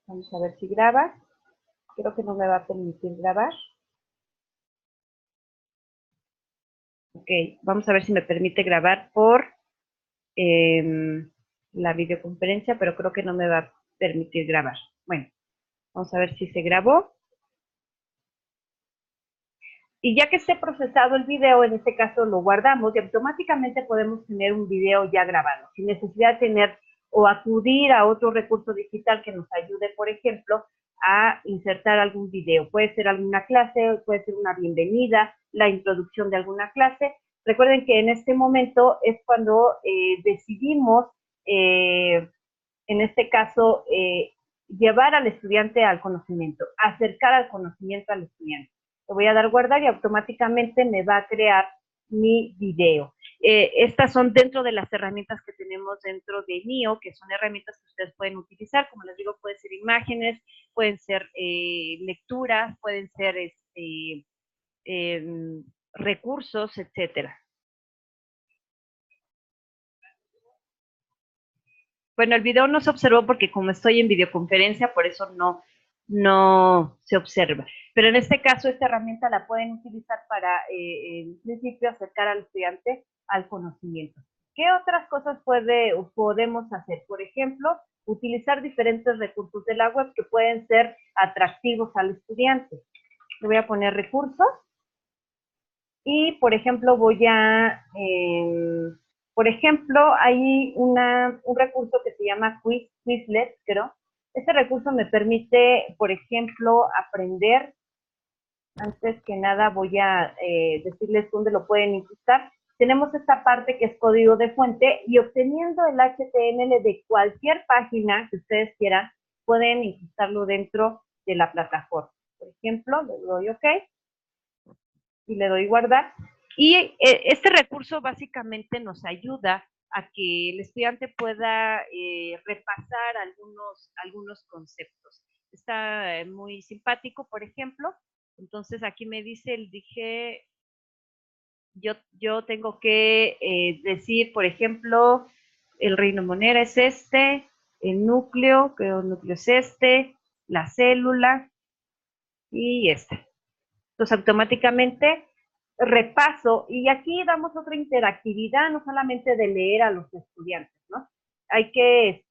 vamos a ver si graba. Creo que no me va a permitir grabar. Ok, vamos a ver si me permite grabar por la videoconferencia, pero creo que no me va a permitir grabar. Bueno, vamos a ver si se grabó. Y ya que esté procesado el video, en este caso lo guardamos y automáticamente podemos tener un video ya grabado, sin necesidad de tener o acudir a otro recurso digital que nos ayude, por ejemplo, a insertar algún video. Puede ser alguna clase, puede ser una bienvenida, la introducción de alguna clase. Recuerden que en este momento es cuando decidimos, en este caso, llevar al estudiante al conocimiento, acercar al conocimiento al estudiante. Le voy a dar guardar y automáticamente me va a crear mi video. Estas son dentro de las herramientas que tenemos dentro de Mio, que son herramientas que ustedes pueden utilizar. Como les digo, pueden ser imágenes, pueden ser lecturas, pueden ser recursos, etcétera. Bueno, el video no se observó porque como estoy en videoconferencia, por eso no se observa. Pero en este caso, esta herramienta la pueden utilizar para, en principio, acercar al estudiante al conocimiento. ¿Qué otras cosas podemos hacer? Por ejemplo, utilizar diferentes recursos de la web que pueden ser atractivos al estudiante. Le voy a poner recursos y, por ejemplo, por ejemplo, hay un recurso que se llama Quizlet, creo. Este recurso me permite, por ejemplo, aprender. Antes que nada voy a decirles dónde lo pueden incrustar. Tenemos esta parte que es código de fuente y obteniendo el HTML de cualquier página que ustedes quieran, pueden incrustarlo dentro de la plataforma. Por ejemplo, le doy OK y le doy guardar. Y este recurso básicamente nos ayuda a que el estudiante pueda repasar algunos conceptos. Está muy simpático, por ejemplo. Entonces aquí me dice, dije, yo tengo que decir, por ejemplo, el reino monera es este, el núcleo, creo el núcleo es este, la célula y este. Entonces automáticamente repaso, y aquí damos otra interactividad, no solamente de leer a los estudiantes, ¿no? Hay que,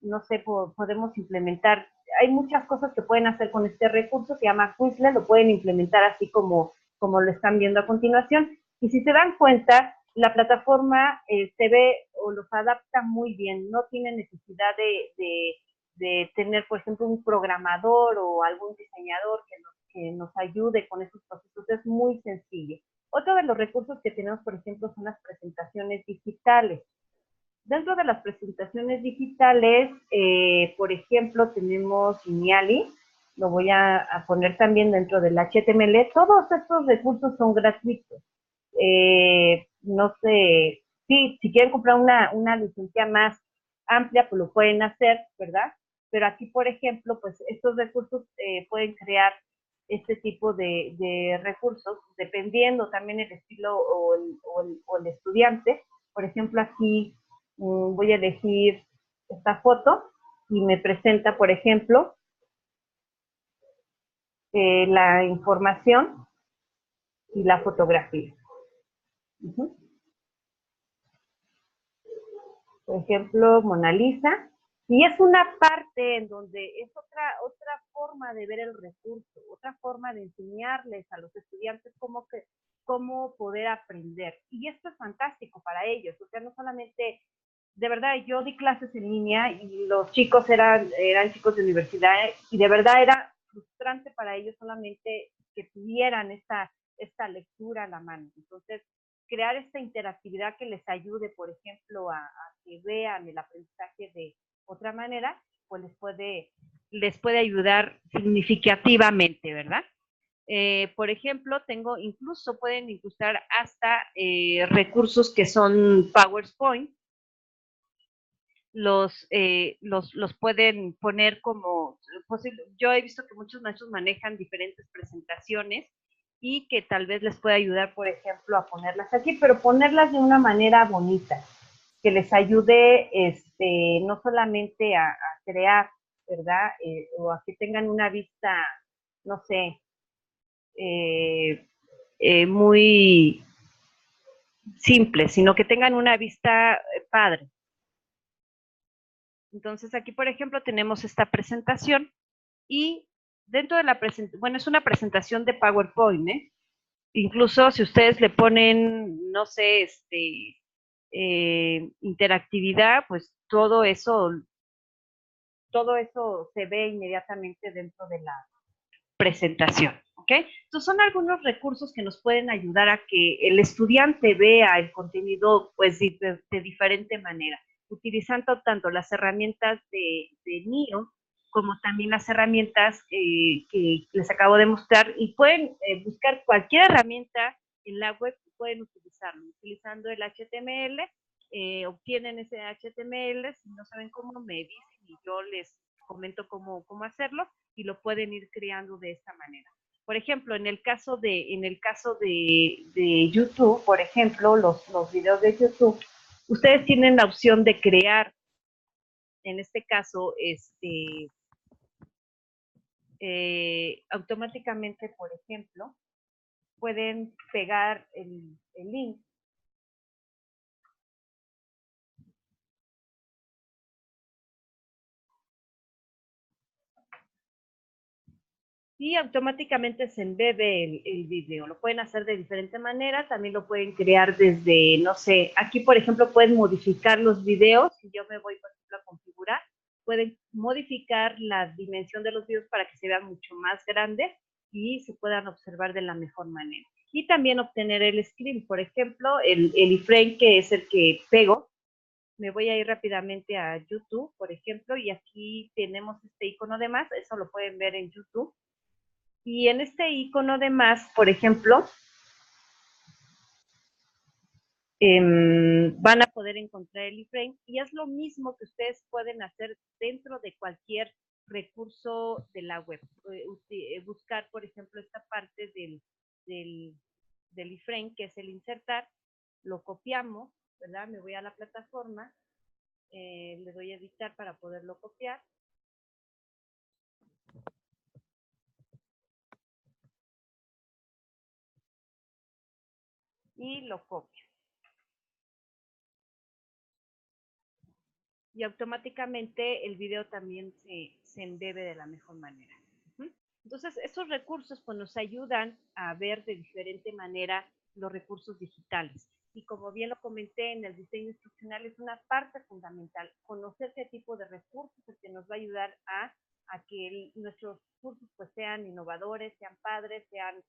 no sé, podemos implementar, hay muchas cosas que pueden hacer con este recurso, se llama Quizlet, lo pueden implementar así como lo están viendo a continuación, y si se dan cuenta, la plataforma se ve o los adapta muy bien, no tiene necesidad de tener, por ejemplo, un programador o algún diseñador que nos ayude con esos procesos, es muy sencillo. Otro de los recursos que tenemos, por ejemplo, son las presentaciones digitales. Dentro de las presentaciones digitales, por ejemplo, tenemos Geniali, lo voy a poner también dentro del HTML. Todos estos recursos son gratuitos. No sé, sí, si quieren comprar una licencia más amplia, pues lo pueden hacer, ¿verdad? Pero aquí, por ejemplo, pues estos recursos pueden crear este tipo de recursos, dependiendo también el estilo o el estudiante. Por ejemplo, aquí voy a elegir esta foto y me presenta, por ejemplo, la información y la fotografía. Por ejemplo, Mona Lisa. Y es una parte en donde es otra forma de ver el recurso, otra forma de enseñarles a los estudiantes cómo poder aprender. Y esto es fantástico para ellos, o sea, no solamente de verdad, yo di clases en línea y los chicos eran chicos de universidad y de verdad era frustrante para ellos solamente que tuvieran esta lectura a la mano. Entonces, crear esta interactividad que les ayude, por ejemplo, a que vean el aprendizaje de otra manera, pues les puede ayudar significativamente, ¿verdad? Por ejemplo, incluso pueden incrustar hasta recursos que son PowerPoint, los pueden poner como posible. Yo he visto que muchos maestros manejan diferentes presentaciones y que tal vez les pueda ayudar, por ejemplo, a ponerlas aquí, pero ponerlas de una manera bonita, que les ayude no solamente a crear, ¿verdad? O a que tengan una vista, no sé, muy simple, sino que tengan una vista padre. Entonces aquí, por ejemplo, tenemos esta presentación y dentro de la presentación, bueno, es una presentación de PowerPoint, ¿eh? Incluso si ustedes le ponen, no sé, interactividad, pues todo eso se ve inmediatamente dentro de la presentación, ¿ok? Entonces son algunos recursos que nos pueden ayudar a que el estudiante vea el contenido pues de diferente manera, utilizando tanto las herramientas de NIO como también las herramientas que les acabo de mostrar y pueden buscar cualquier herramienta en la web, pueden utilizarlo, utilizando el HTML, obtienen ese HTML, si no saben cómo me dicen y yo les comento cómo hacerlo y lo pueden ir creando de esta manera. Por ejemplo, en el caso de YouTube, por ejemplo, los videos de YouTube, ustedes tienen la opción de crear, en este caso, automáticamente, por ejemplo, pueden pegar el link y automáticamente se embebe el video. Lo pueden hacer de diferente manera, también lo pueden crear desde, no sé, aquí por ejemplo pueden modificar los videos, si yo me voy por ejemplo a configurar, pueden modificar la dimensión de los videos para que se vean mucho más grandes y se puedan observar de la mejor manera. Y también obtener el screen, por ejemplo, el iframe que es el que pego. Me voy a ir rápidamente a YouTube, por ejemplo, y aquí tenemos este icono de más, eso lo pueden ver en YouTube. Y en este icono de más, por ejemplo, van a poder encontrar el iframe y es lo mismo que ustedes pueden hacer dentro de cualquier recurso de la web. Buscar, por ejemplo, esta parte del iframe, que es el insertar, lo copiamos, ¿verdad? Me voy a la plataforma, le doy a editar para poderlo copiar. Y lo copio. Y automáticamente el video también se embebe de la mejor manera. Entonces, estos recursos pues, nos ayudan a ver de diferente manera los recursos digitales. Y como bien lo comenté, en el diseño instruccional es una parte fundamental. Conocer qué tipo de recursos es que nos va a ayudar a que nuestros cursos pues, sean innovadores, sean padres, sean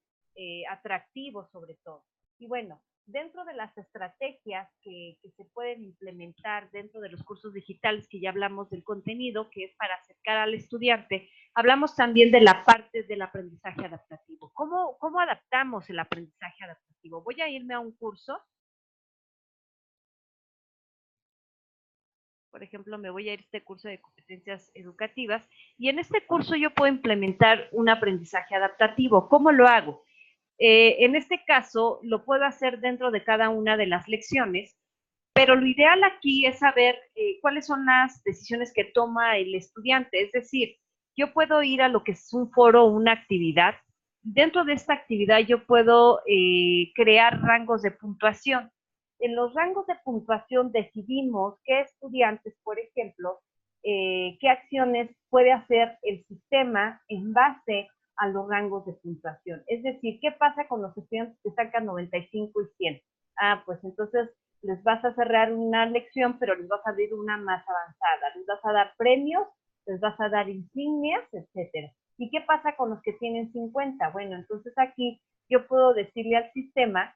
atractivos sobre todo. Y bueno, dentro de las estrategias que se pueden implementar dentro de los cursos digitales, que ya hablamos del contenido, que es para acercar al estudiante, hablamos también de la parte del aprendizaje adaptativo. ¿Cómo adaptamos el aprendizaje adaptativo? Voy a irme a un curso. Por ejemplo, me voy a ir a este curso de competencias educativas y en este curso yo puedo implementar un aprendizaje adaptativo. ¿Cómo lo hago? En este caso, lo puedo hacer dentro de cada una de las lecciones, pero lo ideal aquí es saber cuáles son las decisiones que toma el estudiante. Es decir, yo puedo ir a lo que es un foro o una actividad. Dentro de esta actividad yo puedo crear rangos de puntuación. En los rangos de puntuación decidimos qué estudiantes, por ejemplo, qué acciones puede hacer el sistema en base a los rangos de puntuación. Es decir, ¿qué pasa con los estudiantes que sacan 95 y 100? Ah, pues entonces les vas a cerrar una lección, pero les vas a abrir una más avanzada, les vas a dar premios, les vas a dar insignias, etcétera. ¿Y qué pasa con los que tienen 50? Bueno, entonces aquí yo puedo decirle al sistema,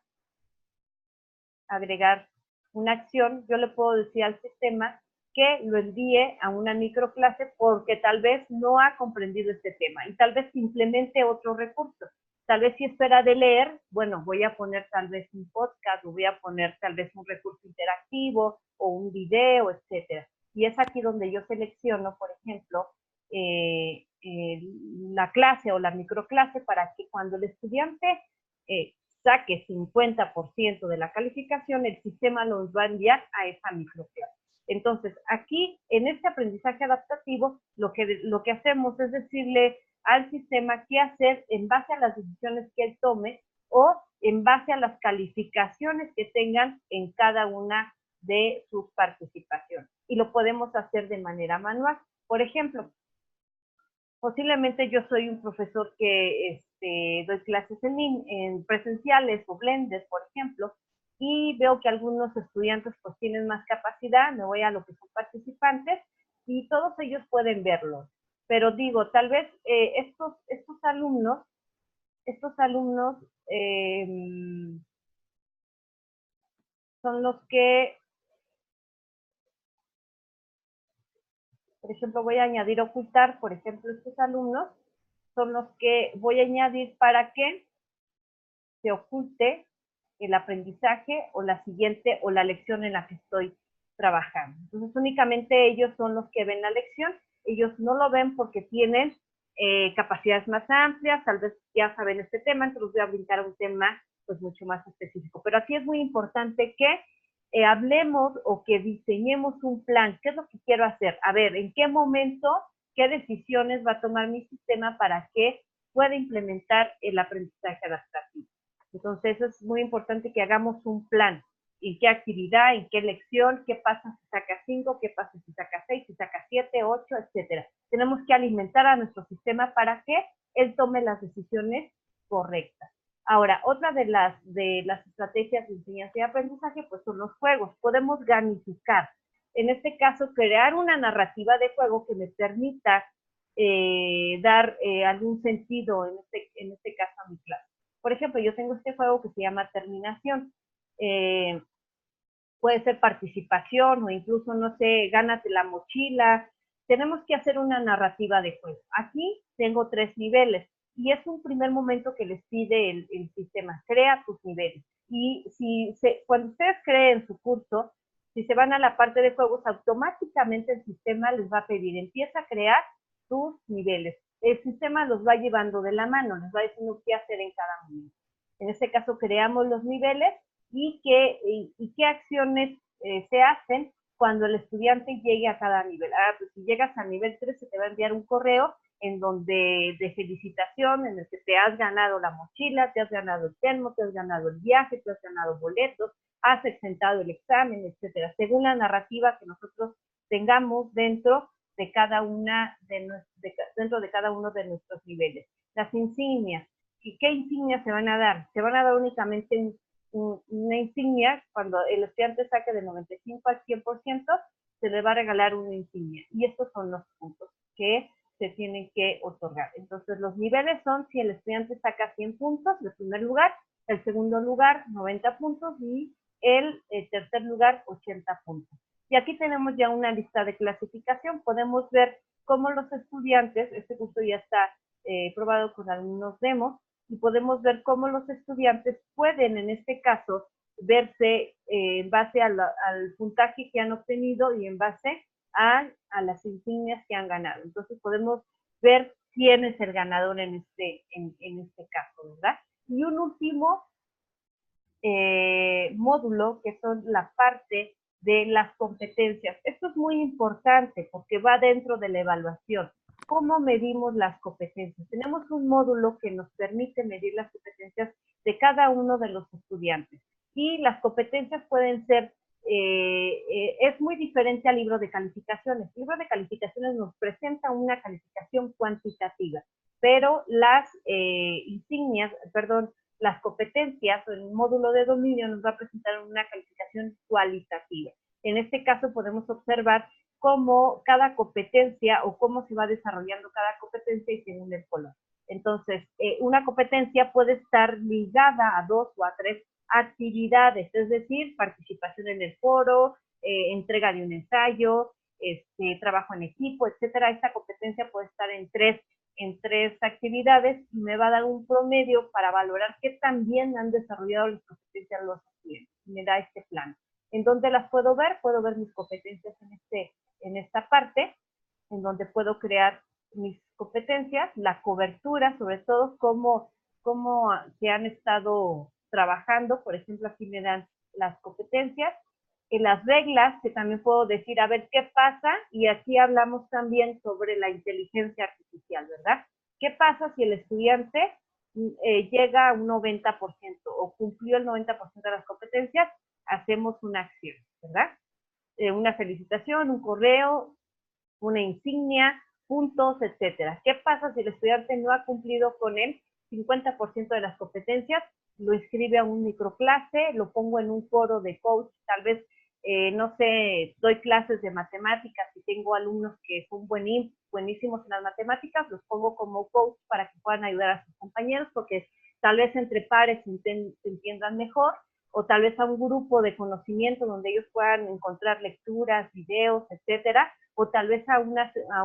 agregar una acción, yo le puedo decir al sistema que lo envíe a una microclase porque tal vez no ha comprendido este tema y tal vez implemente otro recurso. Tal vez si espera de leer, bueno, voy a poner tal vez un podcast, o voy a poner tal vez un recurso interactivo o un video, etcétera. Y es aquí donde yo selecciono, por ejemplo, la clase o la microclase para que cuando el estudiante saque 50% de la calificación, el sistema nos va a enviar a esa microclase. Entonces, aquí, en este aprendizaje adaptativo, lo que hacemos es decirle al sistema qué hacer en base a las decisiones que él tome o en base a las calificaciones que tengan en cada una de sus participaciones. Y lo podemos hacer de manera manual. Por ejemplo, posiblemente yo soy un profesor que doy clases en presenciales o blended, por ejemplo, y veo que algunos estudiantes pues tienen más capacidad, me voy a lo que son participantes y todos ellos pueden verlo. Pero digo, tal vez estos alumnos son los que, por ejemplo, voy a añadir ocultar, por ejemplo, estos alumnos son los que voy a añadir para que se oculte el aprendizaje o la siguiente o la lección en la que estoy trabajando. Entonces, únicamente ellos son los que ven la lección. Ellos no lo ven porque tienen capacidades más amplias, tal vez ya saben este tema, entonces voy a brincar a un tema pues mucho más específico. Pero aquí es muy importante que hablemos o que diseñemos un plan. ¿Qué es lo que quiero hacer? A ver, ¿en qué momento, qué decisiones va a tomar mi sistema para que pueda implementar el aprendizaje adaptativo? Entonces, es muy importante que hagamos un plan. ¿En qué actividad, en qué lección, qué pasa si saca 5, qué pasa si saca 6, si saca 7, 8, etcétera? Tenemos que alimentar a nuestro sistema para que él tome las decisiones correctas. Ahora, otra de las estrategias de enseñanza y aprendizaje, pues son los juegos. Podemos gamificar. En este caso, crear una narrativa de juego que me permita dar algún sentido, en este caso, a mi clase. Por ejemplo, yo tengo este juego que se llama Terminación. Puede ser participación o incluso, no sé, gánate la mochila. Tenemos que hacer una narrativa de juego. Aquí tengo 3 niveles y es un primer momento que les pide el sistema, crea tus niveles. Y cuando ustedes creen su curso, si se van a la parte de juegos, automáticamente el sistema les va a pedir, empieza a crear tus niveles. El sistema los va llevando de la mano, les va diciendo qué hacer en cada momento. En este caso, creamos los niveles y qué acciones se hacen cuando el estudiante llegue a cada nivel. Pues si llegas al nivel 3, se te va a enviar un correo en donde de felicitación, en el que te has ganado la mochila, te has ganado el termo, te has ganado el viaje, te has ganado boletos, has exentado el examen, etcétera, según la narrativa que nosotros tengamos dentro de cada dentro de cada uno de nuestros niveles. Las insignias. ¿Y qué insignias se van a dar? Se van a dar únicamente una insignia. Cuando el estudiante saque de 95 al 100%, se le va a regalar una insignia. Y estos son los puntos que se tienen que otorgar. Entonces, los niveles son si el estudiante saca 100 puntos, el primer lugar, el segundo lugar, 90 puntos y el tercer lugar, 80 puntos. Y aquí tenemos ya una lista de clasificación. Podemos ver cómo los estudiantes, este curso ya está probado con algunos demos, y podemos ver cómo los estudiantes pueden, en este caso, verse en base al puntaje que han obtenido y en base a las insignias que han ganado. Entonces podemos ver quién es el ganador en este caso, ¿verdad? Y un último módulo, que son la parte de las competencias. Esto es muy importante porque va dentro de la evaluación. ¿Cómo medimos las competencias? Tenemos un módulo que nos permite medir las competencias de cada uno de los estudiantes. Y las competencias pueden ser, es muy diferente al libro de calificaciones. El libro de calificaciones nos presenta una calificación cuantitativa, pero las insignias, perdón, las competencias o el módulo de dominio nos va a presentar una calificación cualitativa. En este caso podemos observar cómo cada competencia o cómo se va desarrollando cada competencia y según el color. Entonces, una competencia puede estar ligada a 2 o a 3 actividades, es decir, participación en el foro, entrega de un ensayo, trabajo en equipo, etcétera. Esta competencia puede estar en tres actividades y me va a dar un promedio para valorar qué tan bien han desarrollado las competencias los estudiantes. Me da este plano. ¿En dónde las puedo ver? Puedo ver mis competencias en esta parte, en donde puedo crear mis competencias, la cobertura, sobre todo cómo se han estado trabajando. Por ejemplo, aquí me dan las competencias, las reglas, que también puedo decir, a ver qué pasa, y aquí hablamos también sobre la inteligencia artificial, ¿verdad? ¿Qué pasa si el estudiante llega a un 90% o cumplió el 90% de las competencias? Hacemos una acción, ¿verdad? Una felicitación, un correo, una insignia, puntos, etcétera. ¿Qué pasa si el estudiante no ha cumplido con el 50% de las competencias? Lo inscribe a un microclase, lo pongo en un foro de coach, tal vez, no sé, doy clases de matemáticas y tengo alumnos que son buenísimos en las matemáticas, los pongo como coach para que puedan ayudar a sus compañeros, porque tal vez entre pares se entiendan mejor, o tal vez a un grupo de conocimiento donde ellos puedan encontrar lecturas, videos, etcétera, o tal vez a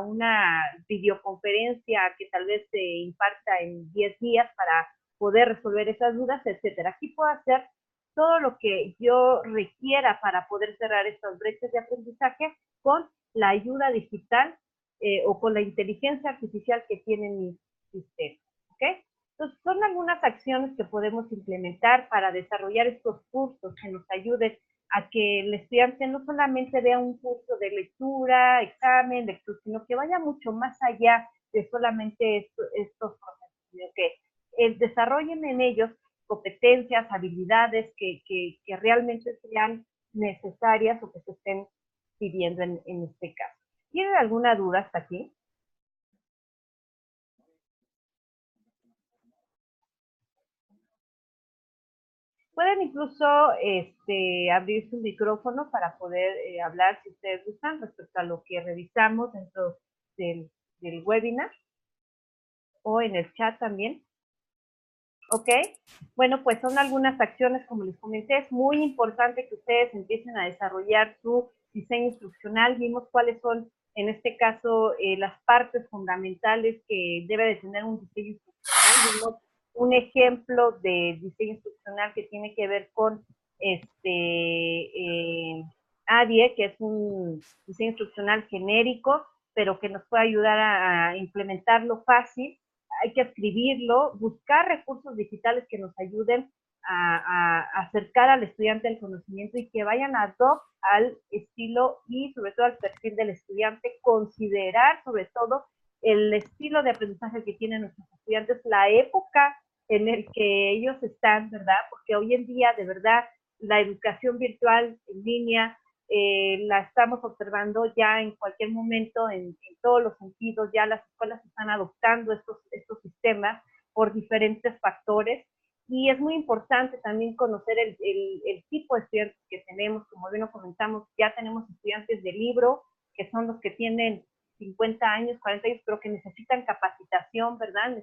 una videoconferencia que tal vez se imparta en 10 días para poder resolver esas dudas, etcétera. Aquí puedo hacer todo lo que yo requiera para poder cerrar estas brechas de aprendizaje con la ayuda digital o con la inteligencia artificial que tiene mi sistema, ¿ok? Entonces, son algunas acciones que podemos implementar para desarrollar estos cursos que nos ayuden a que el estudiante no solamente vea un curso de lectura, examen, lectura, sino que vaya mucho más allá de solamente estos procesos, sino que desarrollen en ellos competencias, habilidades que realmente sean necesarias o que se estén pidiendo en este caso. ¿Tienen alguna duda hasta aquí? Pueden incluso abrir su micrófono para poder hablar, si ustedes gustan, respecto a lo que revisamos dentro del webinar o en el chat también. ¿Ok? Bueno, pues son algunas acciones, como les comenté. Es muy importante que ustedes empiecen a desarrollar su diseño instruccional. Vimos cuáles son, en este caso, las partes fundamentales que debe de tener un diseño instruccional. Vimos un ejemplo de diseño instruccional que tiene que ver con ADIE, que es un diseño instruccional genérico, pero que nos puede ayudar a implementarlo fácil. Hay que escribirlo, buscar recursos digitales que nos ayuden a acercar al estudiante al conocimiento y que vayan ad hoc al estilo y sobre todo al perfil del estudiante, considerar sobre todo el estilo de aprendizaje que tienen nuestros estudiantes, la época en el que ellos están, ¿verdad? Porque hoy en día, de verdad, la educación virtual en línea la estamos observando ya en cualquier momento, en todos los sentidos. Ya las escuelas están adoptando estos sistemas por diferentes factores, y es muy importante también conocer el tipo de estudiantes que tenemos. Como bien lo comentamos, ya tenemos estudiantes de libro, que son los que tienen 50 años, 40 años, pero que necesitan capacitación, ¿verdad?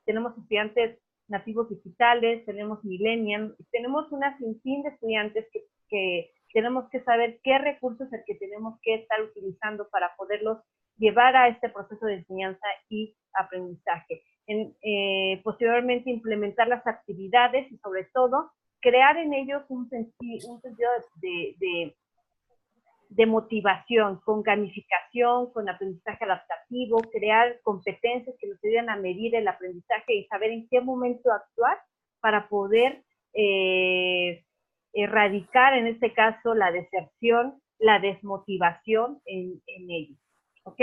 Tenemos estudiantes nativos digitales, tenemos millennials, tenemos una sinfín de estudiantes que tenemos que saber qué recursos es el que tenemos que estar utilizando para poderlos llevar a este proceso de enseñanza y aprendizaje. Posteriormente, implementar las actividades y, sobre todo, crear en ellos un sentido de motivación, con gamificación, con aprendizaje adaptativo, crear competencias que nos ayuden a medir el aprendizaje y saber en qué momento actuar para poder erradicar, en este caso, la deserción, la desmotivación en ellos. ¿Ok?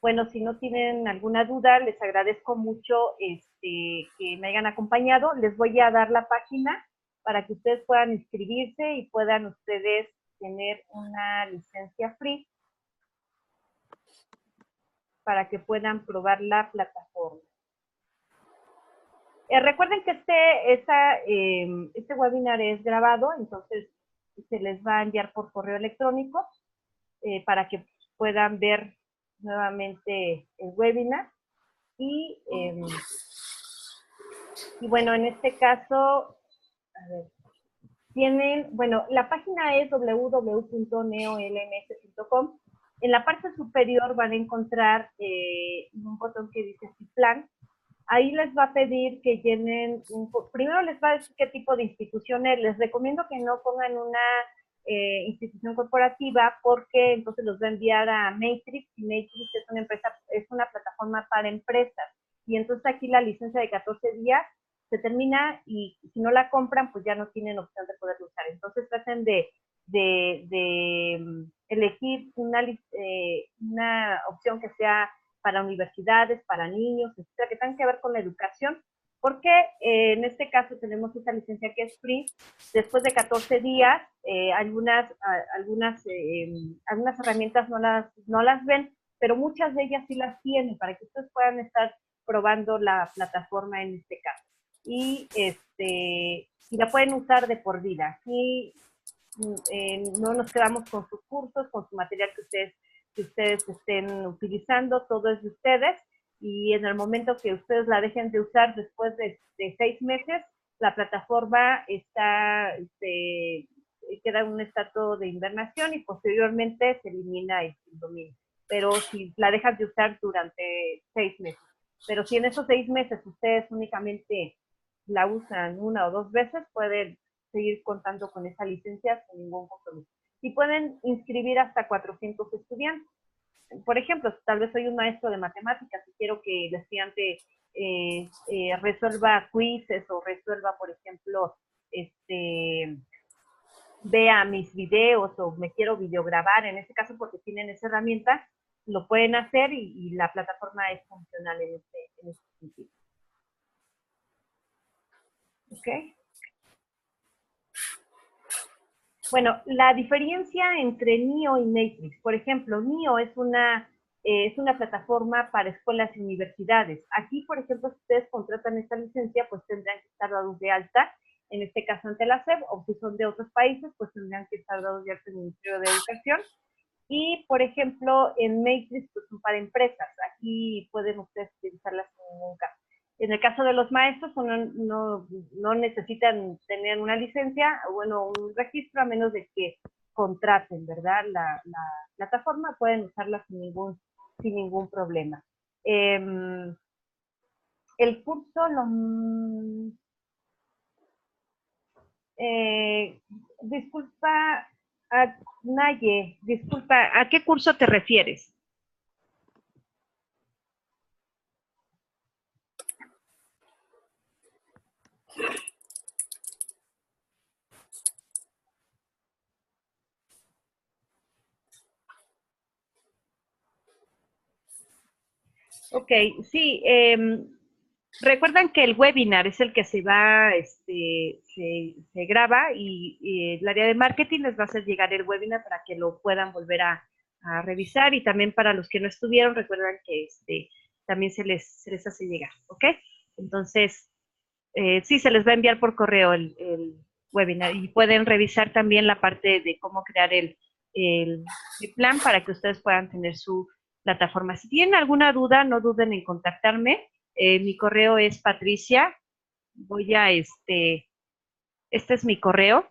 Bueno, si no tienen alguna duda, les agradezco mucho que me hayan acompañado. Les voy a dar la página para que ustedes puedan inscribirse y puedan ustedes tener una licencia free para que puedan probar la plataforma. Recuerden que este webinar es grabado, entonces se les va a enviar por correo electrónico para que puedan ver nuevamente el webinar. Y bueno, en este caso, a ver, bueno, la página es www.neolms.com. En la parte superior van a encontrar un botón que dice Plan. Ahí les va a pedir que llenen, primero les va a decir qué tipo de instituciones. Les recomiendo que no pongan una institución corporativa, porque entonces los va a enviar a Matrix, y Matrix es una empresa, es una plataforma para empresas, y entonces aquí la licencia de 14 días se termina, y si no la compran, pues ya no tienen opción de poderlo usar. Entonces traten de elegir una opción que sea para universidades, para niños, etcétera, que tengan que ver con la educación, porque en este caso tenemos esta licencia que es free. Después de 14 días, algunas herramientas no las ven, pero muchas de ellas sí las tienen, para que ustedes puedan estar probando la plataforma en este caso. Y la pueden usar de por vida. Aquí no nos quedamos con sus cursos, con su material que ustedes estén utilizando, todo es de ustedes, y en el momento que ustedes la dejen de usar después de 6 meses, la plataforma queda en un estado de invernación, y posteriormente se elimina el dominio. Pero si la dejan de usar durante 6 meses. Pero si en esos 6 meses ustedes únicamente la usan 1 o 2 veces, pueden seguir contando con esa licencia sin ningún compromiso. Y pueden inscribir hasta 400 estudiantes. Por ejemplo, tal vez soy un maestro de matemáticas y quiero que el estudiante resuelva quizzes, o resuelva, por ejemplo, vea mis videos, o me quiero videograbar. En este caso, porque tienen esa herramienta, lo pueden hacer, y la plataforma es funcional en este sentido. ¿Ok? Bueno, la diferencia entre NEO y Matrix. Por ejemplo, NEO es una plataforma para escuelas y universidades. Aquí, por ejemplo, si ustedes contratan esta licencia, pues tendrán que estar dados de alta, en este caso ante la SEP, o si son de otros países, pues tendrán que estar dados de alta en el Ministerio de Educación. Y, por ejemplo, en Matrix, pues son para empresas. Aquí pueden ustedes utilizarlas sin ningún caso. En el caso de los maestros, no necesitan tener una licencia, bueno, un registro, a menos de que contraten, ¿verdad?, la plataforma. Pueden usarla sin ningún problema. El curso disculpa, Naye, disculpa, ¿a qué curso te refieres? Ok, sí. Recuerdan que el webinar es el que se graba, y el área de marketing les va a hacer llegar el webinar para que lo puedan volver a revisar, y también para los que no estuvieron, recuerdan que también se les hace llegar, ¿ok? Entonces, sí, se les va a enviar por correo el webinar, y pueden revisar también la parte de cómo crear el plan para que ustedes puedan tener su plataforma. Si tienen alguna duda, no duden en contactarme. Mi correo es Patricia. Este es mi correo.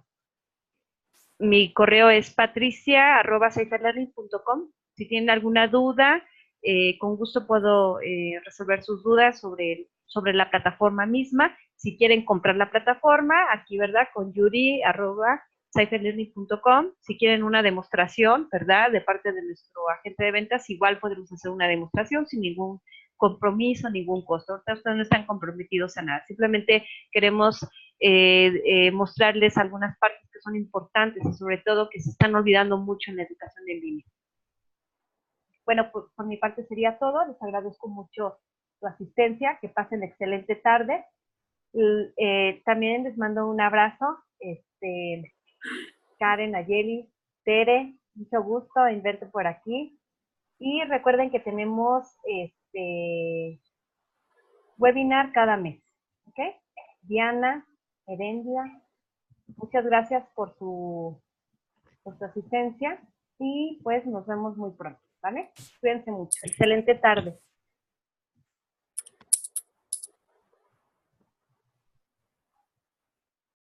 Mi correo es patricia@cypherlearning.com. Si tienen alguna duda, con gusto puedo resolver sus dudas sobre la plataforma misma. Si quieren comprar la plataforma, aquí, ¿verdad?, con yuri@cypherlearning.com. Si quieren una demostración, ¿verdad?, de parte de nuestro agente de ventas, igual podemos hacer una demostración sin ningún compromiso, ningún costo. Ustedes no están comprometidos a nada. Simplemente queremos mostrarles algunas partes que son importantes, y sobre todo que se están olvidando mucho en la educación en línea. Bueno, pues por mi parte sería todo. Les agradezco mucho su asistencia. Que pasen excelente tarde. También les mando un abrazo. Karen, Ayeli, Tere, mucho gusto en verte por aquí. Y recuerden que tenemos webinar cada mes. ¿Ok? Diana, Herendia, muchas gracias por tu asistencia y pues nos vemos muy pronto, ¿vale? Cuídense mucho. Excelente tarde.